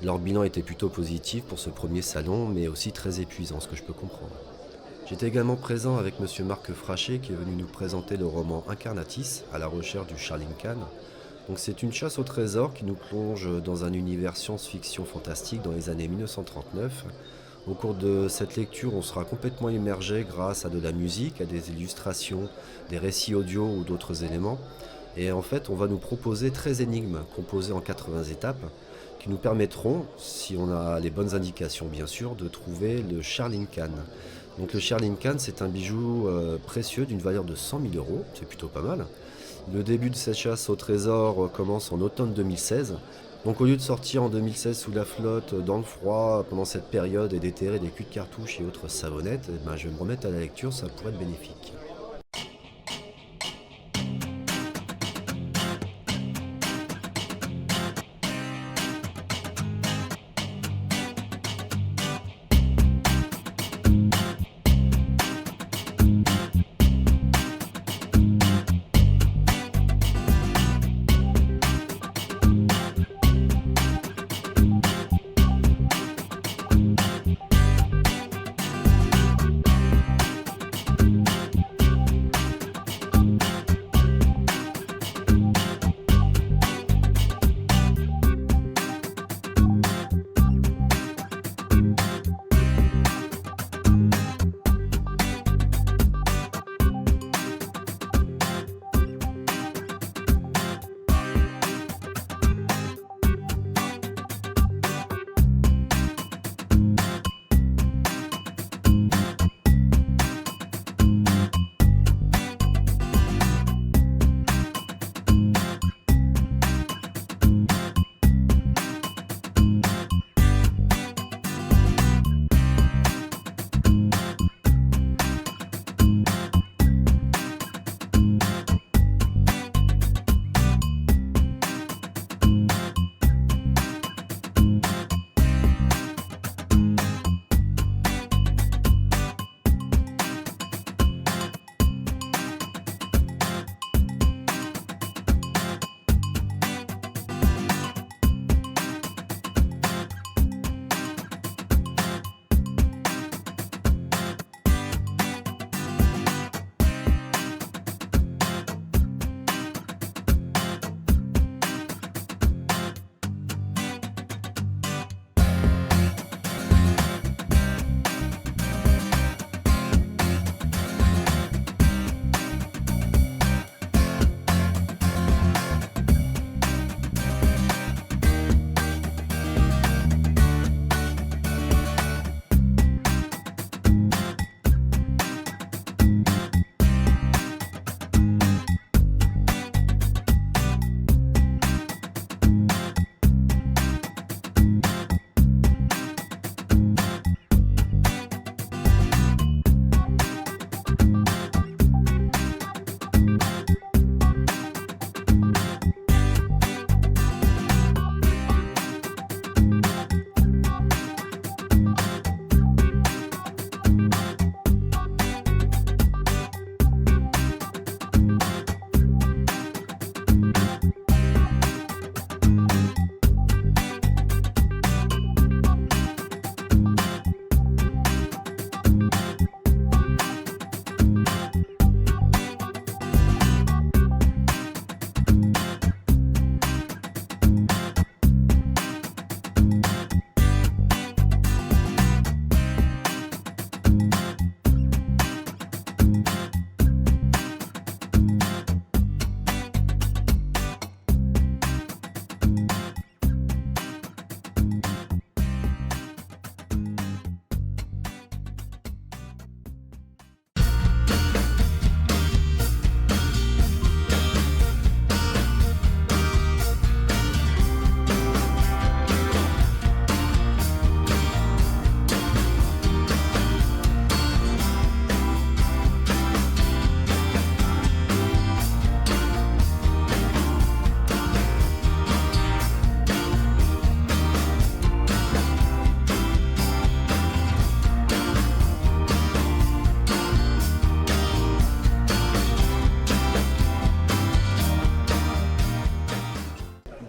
Speaker 1: Leur bilan était plutôt positif pour ce premier salon, mais aussi très épuisant, ce que je peux comprendre. J'étais également présent avec monsieur Marc Frachet qui est venu nous présenter le roman Incarnatis à la recherche du Charling Khan. Donc c'est une chasse au trésor qui nous plonge dans un univers science-fiction fantastique dans les années 1939. Au cours de cette lecture, on sera complètement immergé grâce à de la musique, à des illustrations, des récits audio ou d'autres éléments. Et en fait, on va nous proposer 13 énigmes composées en 80 étapes qui nous permettront, si on a les bonnes indications bien sûr, de trouver le Charling Khan. Donc le Charling Khan, c'est un bijou précieux d'une valeur de 100 000 €, c'est plutôt pas mal. Le début de cette chasse au trésor commence en automne 2016. Donc au lieu de sortir en 2016 sous la flotte, dans le froid, pendant cette période et déterrer des culs de cartouches et autres savonnettes, je vais me remettre à la lecture, ça pourrait être bénéfique.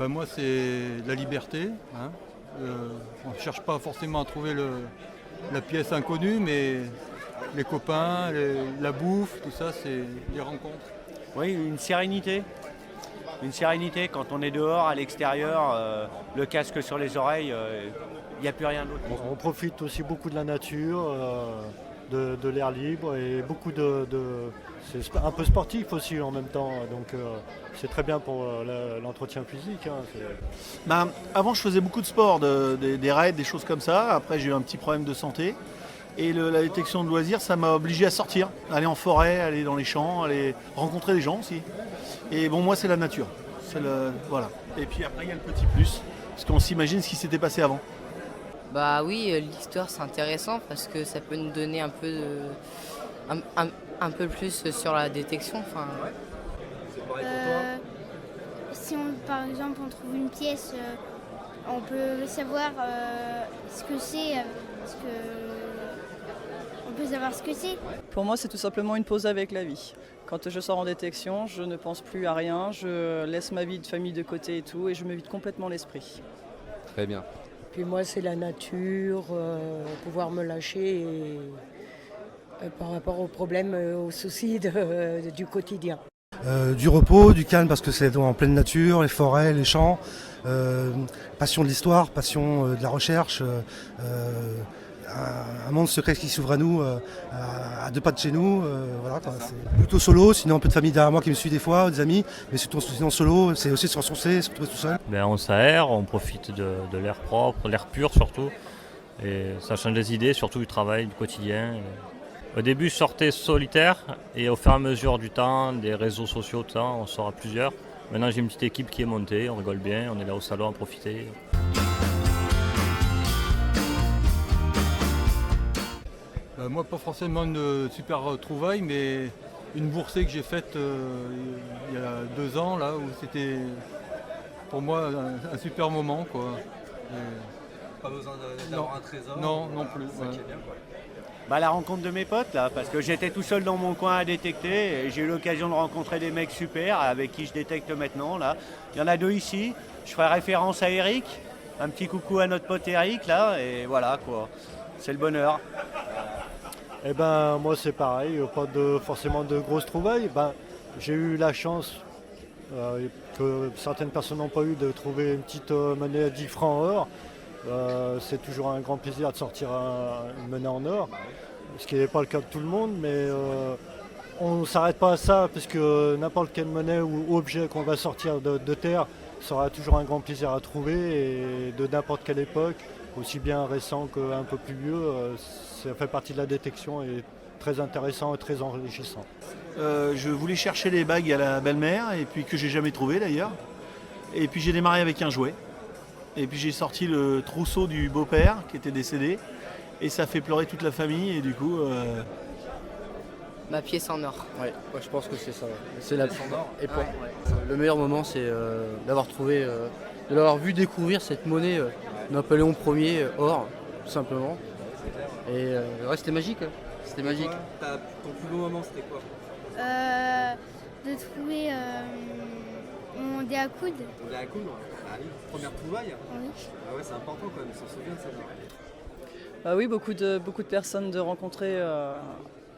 Speaker 2: Moi, c'est la liberté. Hein. On ne cherche pas forcément à trouver la pièce inconnue, mais les copains, la bouffe, tout ça, c'est des rencontres.
Speaker 3: Oui, une sérénité. Une sérénité quand on est dehors, à l'extérieur, le casque sur les oreilles, il n'y a plus rien d'autre.
Speaker 23: On profite aussi beaucoup de la nature, de l'air libre et beaucoup c'est un peu sportif aussi en même temps, donc c'est très bien pour l'entretien physique. Hein,
Speaker 24: avant, je faisais beaucoup de sport, des raids, des choses comme ça. Après, j'ai eu un petit problème de santé. Et la détection de loisirs, ça m'a obligé à sortir, aller en forêt, aller dans les champs, aller rencontrer des gens aussi. Et bon, moi, c'est la nature. Voilà. Et puis après, il y a le petit plus, parce qu'on s'imagine ce qui s'était passé avant.
Speaker 25: Bah oui, l'histoire, c'est intéressant parce que ça peut nous donner un peu un peu plus sur la détection. Enfin,
Speaker 26: c'est pareil pour toi. Si par exemple on trouve une pièce, on peut savoir ce que c'est, on peut savoir ce que c'est.
Speaker 27: Pour moi, c'est tout simplement une pause avec la vie. Quand je sors en détection, je ne pense plus à rien, je laisse ma vie de famille de côté et tout, et je me vide complètement l'esprit.
Speaker 1: Très bien.
Speaker 28: Puis moi, c'est la nature, pouvoir me lâcher par rapport aux problèmes, aux soucis du quotidien.
Speaker 29: Du repos, du calme parce que c'est en pleine nature, les forêts, les champs, passion de l'histoire, passion de la recherche, un monde secret qui s'ouvre à nous, à 2 pas de chez nous. Voilà, c'est plutôt solo, sinon un peu de famille derrière moi qui me suit des fois, des amis, mais surtout sinon solo, c'est aussi se ressourcer, se retrouver tout seul.
Speaker 30: On s'aère, on profite de l'air propre, l'air pur surtout, et ça change les idées, surtout du travail, du quotidien. Au début, je sortais solitaire et au fur et à mesure du temps, des réseaux sociaux, tout ça, on sort à plusieurs. Maintenant, j'ai une petite équipe qui est montée, on rigole bien, on est là au salon à profiter.
Speaker 2: Moi, pas forcément une super trouvaille, mais une boursée que j'ai faite il y a 2 ans, là, où c'était pour moi un super moment, quoi.
Speaker 1: Pas besoin d'avoir un trésor.
Speaker 2: Non plus.
Speaker 1: C'est ça qui est bien, quoi.
Speaker 3: La rencontre de mes potes là, parce que j'étais tout seul dans mon coin à détecter et j'ai eu l'occasion de rencontrer des mecs super avec qui je détecte maintenant là. Il y en a 2 ici, je ferai référence à Eric, un petit coucou à notre pote Eric là, et voilà quoi, c'est le bonheur.
Speaker 23: Moi c'est pareil, pas forcément de grosses trouvailles. J'ai eu la chance que certaines personnes n'ont pas eu de trouver une petite monnaie à 10 francs or. C'est toujours un grand plaisir de sortir une monnaie en or, ce qui n'est pas le cas de tout le monde, mais on ne s'arrête pas à ça, puisque n'importe quelle monnaie ou objet qu'on va sortir de terre sera toujours un grand plaisir à trouver, et de n'importe quelle époque, aussi bien récent qu'un peu plus vieux, ça fait partie de la détection et très intéressant et très enrichissant.
Speaker 24: Je voulais chercher les bagues à la belle-mère, et puis que j'ai jamais trouvé d'ailleurs, et puis j'ai démarré avec un jouet. Et puis j'ai sorti le trousseau du beau-père qui était décédé et ça fait pleurer toute la famille et du coup...
Speaker 25: Ma pièce en or.
Speaker 31: Ouais, je pense que c'est ça. C'est la pièce en or. Et le meilleur moment, c'est d'avoir trouvé, de l'avoir vu découvrir cette monnaie Napoléon Ier or, tout simplement. Et c'était magique. C'était magique.
Speaker 1: Ton plus beau moment, c'était quoi?
Speaker 26: De trouver dés à coudre.
Speaker 4: Ton dé à coudre? Ah oui, première trouvaille?
Speaker 26: Oui.
Speaker 4: Ah ouais, c'est important quand même, on s'en souvient de celle-là.
Speaker 27: Bah oui, beaucoup de personnes de rencontrer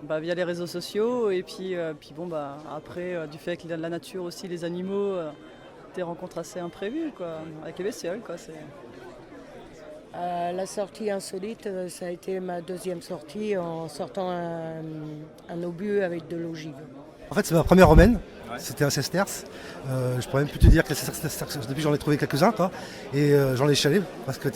Speaker 27: via les réseaux sociaux et puis bon bah après du fait que la nature aussi, les animaux, des rencontres assez imprévues quoi, avec les bestioles quoi.
Speaker 28: La sortie insolite, ça a été ma deuxième sortie en sortant un obus avec de l'ogive.
Speaker 29: En fait, c'est ma première romaine, c'était un sesterce. Je pourrais même plus te dire que les sesterces, depuis j'en ai trouvé quelques-uns, quoi. Et j'en ai chialé, parce que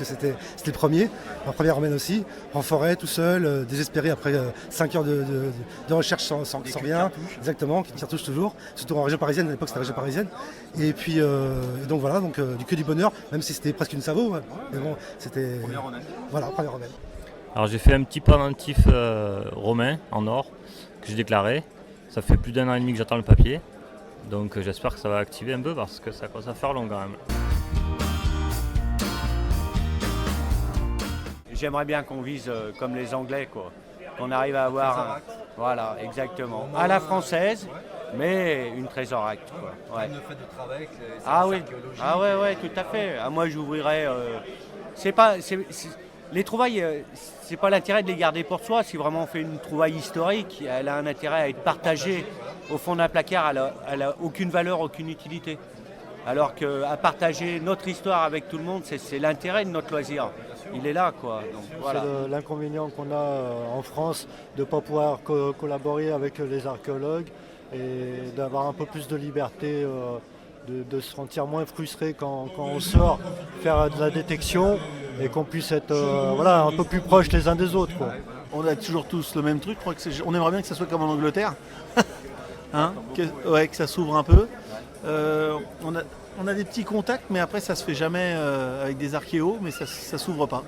Speaker 29: c'était le premier, ma première romaine aussi, en forêt, tout seul, désespéré après 5 heures de recherche sans rien. Exactement, qui tire touche toujours, surtout en région parisienne, à l'époque c'était la région parisienne. Et puis, donc voilà, du bonheur, même si c'était presque une Savo, mais bon, c'était...
Speaker 4: Première romaine.
Speaker 29: Voilà, première romaine.
Speaker 30: Alors j'ai fait un petit pendentif romain en or que j'ai déclaré. Ça fait plus d'1 an et demi que j'attends le papier, donc j'espère que ça va activer un peu parce que ça commence à faire long quand même.
Speaker 3: J'aimerais bien qu'on vise comme les Anglais, quoi. Qu'on arrive à avoir voilà, exactement. À la française, mais une Trésor Act, quoi. Ouais.
Speaker 4: Comme le fait de travailler avec les archéologiques.
Speaker 3: Ah ouais, tout à fait. Ah, moi j'ouvrirais. Les trouvailles, c'est pas l'intérêt de les garder pour soi. Si vraiment on fait une trouvaille historique, elle a un intérêt à être partagée. Au fond d'un placard, elle a aucune valeur, aucune utilité. Alors qu'à partager notre histoire avec tout le monde, c'est l'intérêt de notre loisir. Il est là, quoi. Donc, voilà.
Speaker 23: C'est l'inconvénient qu'on a en France de ne pas pouvoir collaborer avec les archéologues et d'avoir un peu plus de liberté, de se sentir moins frustré quand on sort faire de la détection et qu'on puisse être un peu plus proches les uns des autres, quoi.
Speaker 24: On a toujours tous le même truc, je crois on aimerait bien que ça soit comme en Angleterre, que ça s'ouvre un peu. On a des petits contacts, mais après ça se fait jamais avec des archéos, mais ça s'ouvre pas.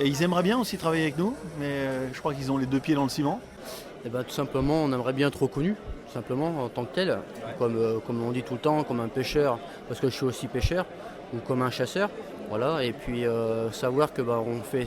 Speaker 24: Et ils aimeraient bien aussi travailler avec nous, mais je crois qu'ils ont les 2 pieds dans le ciment.
Speaker 31: Et tout simplement, on aimerait bien être reconnu, simplement en tant que tel, comme on dit tout le temps, comme un pêcheur, parce que je suis aussi pêcheur, ou comme un chasseur. Voilà, et puis savoir que on fait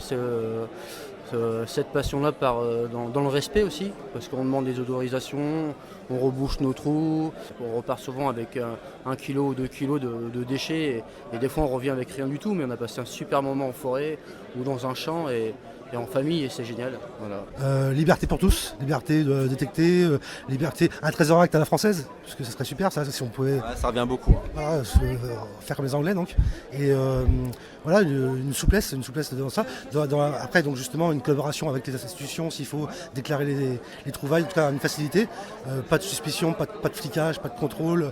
Speaker 31: cette passion-là dans le respect aussi, parce qu'on demande des autorisations, on rebouche nos trous, on repart souvent avec 1 kilo ou 2 kilos de déchets, et des fois on revient avec rien du tout, mais on a passé un super moment en forêt ou dans un champ et en famille, et c'est génial. Voilà.
Speaker 29: Liberté pour tous, liberté de détecter, liberté, un Trésor Act à la française, parce que ce serait super ça, si on pouvait...
Speaker 4: Ouais, ça revient beaucoup.
Speaker 29: Voilà, faire comme les Anglais donc. Et voilà, une souplesse dans ça. Après, donc justement, une collaboration avec les institutions, s'il faut déclarer les trouvailles, en tout cas une facilité. Pas de suspicion, pas de flicage, pas de contrôle,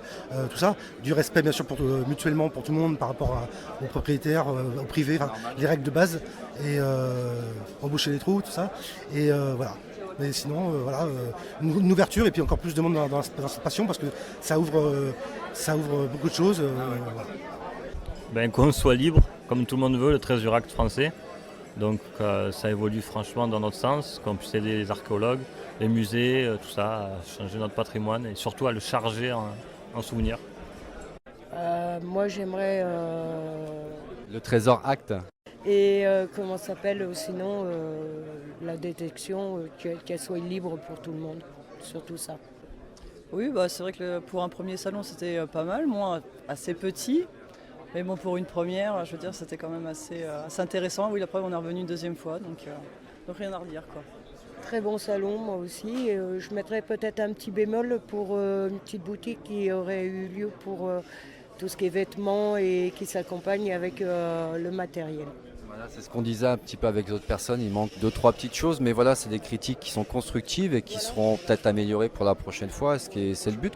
Speaker 29: tout ça. Du respect bien sûr mutuellement pour tout le monde par rapport aux propriétaires, aux privés, les règles de base. Et reboucher les trous, tout ça. Et voilà. Mais sinon, une ouverture et puis encore plus de monde dans cette passion parce que ça ouvre beaucoup de choses.
Speaker 30: Voilà. Qu'on soit libre, comme tout le monde veut, le Trésor Act français. Donc ça évolue franchement dans notre sens, qu'on puisse aider les archéologues, les musées, tout ça, à changer notre patrimoine et surtout à le charger en souvenirs.
Speaker 28: Moi j'aimerais...
Speaker 4: Le Trésor Act.
Speaker 28: Et comment ça s'appelle sinon la détection, qu'elle soit libre pour tout le monde, surtout ça.
Speaker 27: Oui, c'est vrai que pour un premier salon c'était pas mal, moi assez petit, mais bon pour une première, je veux dire c'était quand même assez intéressant. Oui, après on est revenu une deuxième fois, donc rien à redire quoi.
Speaker 28: Très bon salon moi aussi, je mettrais peut-être un petit bémol pour une petite boutique qui aurait eu lieu pour tout ce qui est vêtements et qui s'accompagne avec le matériel.
Speaker 4: Voilà, c'est ce qu'on disait un petit peu avec d'autres personnes, il manque 2-3 petites choses, mais voilà, c'est des critiques qui sont constructives et qui seront peut-être améliorées pour la prochaine fois, c'est le but.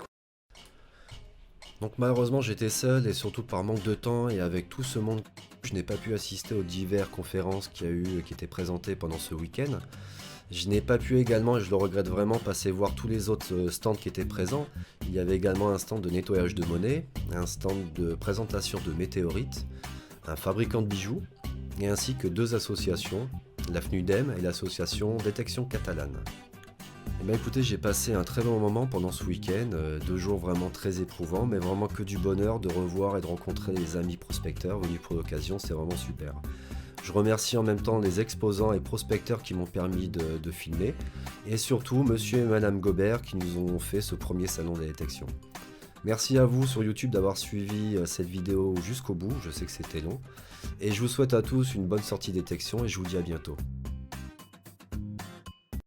Speaker 1: Donc malheureusement j'étais seul et surtout par manque de temps et avec tout ce monde, je n'ai pas pu assister aux diverses conférences qui étaient présentées pendant ce week-end. Je n'ai pas pu également, et je le regrette vraiment, passer voir tous les autres stands qui étaient présents. Il y avait également un stand de nettoyage de monnaie, un stand de présentation de météorites, un fabricant de bijoux, et ainsi que 2 associations, la FNUDEM et l'association Détection Catalane. Et bien écoutez, j'ai passé un très bon moment pendant ce week-end, 2 jours vraiment très éprouvants, mais vraiment que du bonheur de revoir et de rencontrer les amis prospecteurs venus pour l'occasion, c'est vraiment super. Je remercie en même temps les exposants et prospecteurs qui m'ont permis de filmer, et surtout monsieur et madame Gobert qui nous ont fait ce premier salon de la détection. Merci à vous sur YouTube d'avoir suivi cette vidéo jusqu'au bout, je sais que c'était long. Et je vous souhaite à tous une bonne sortie détection et je vous dis à bientôt.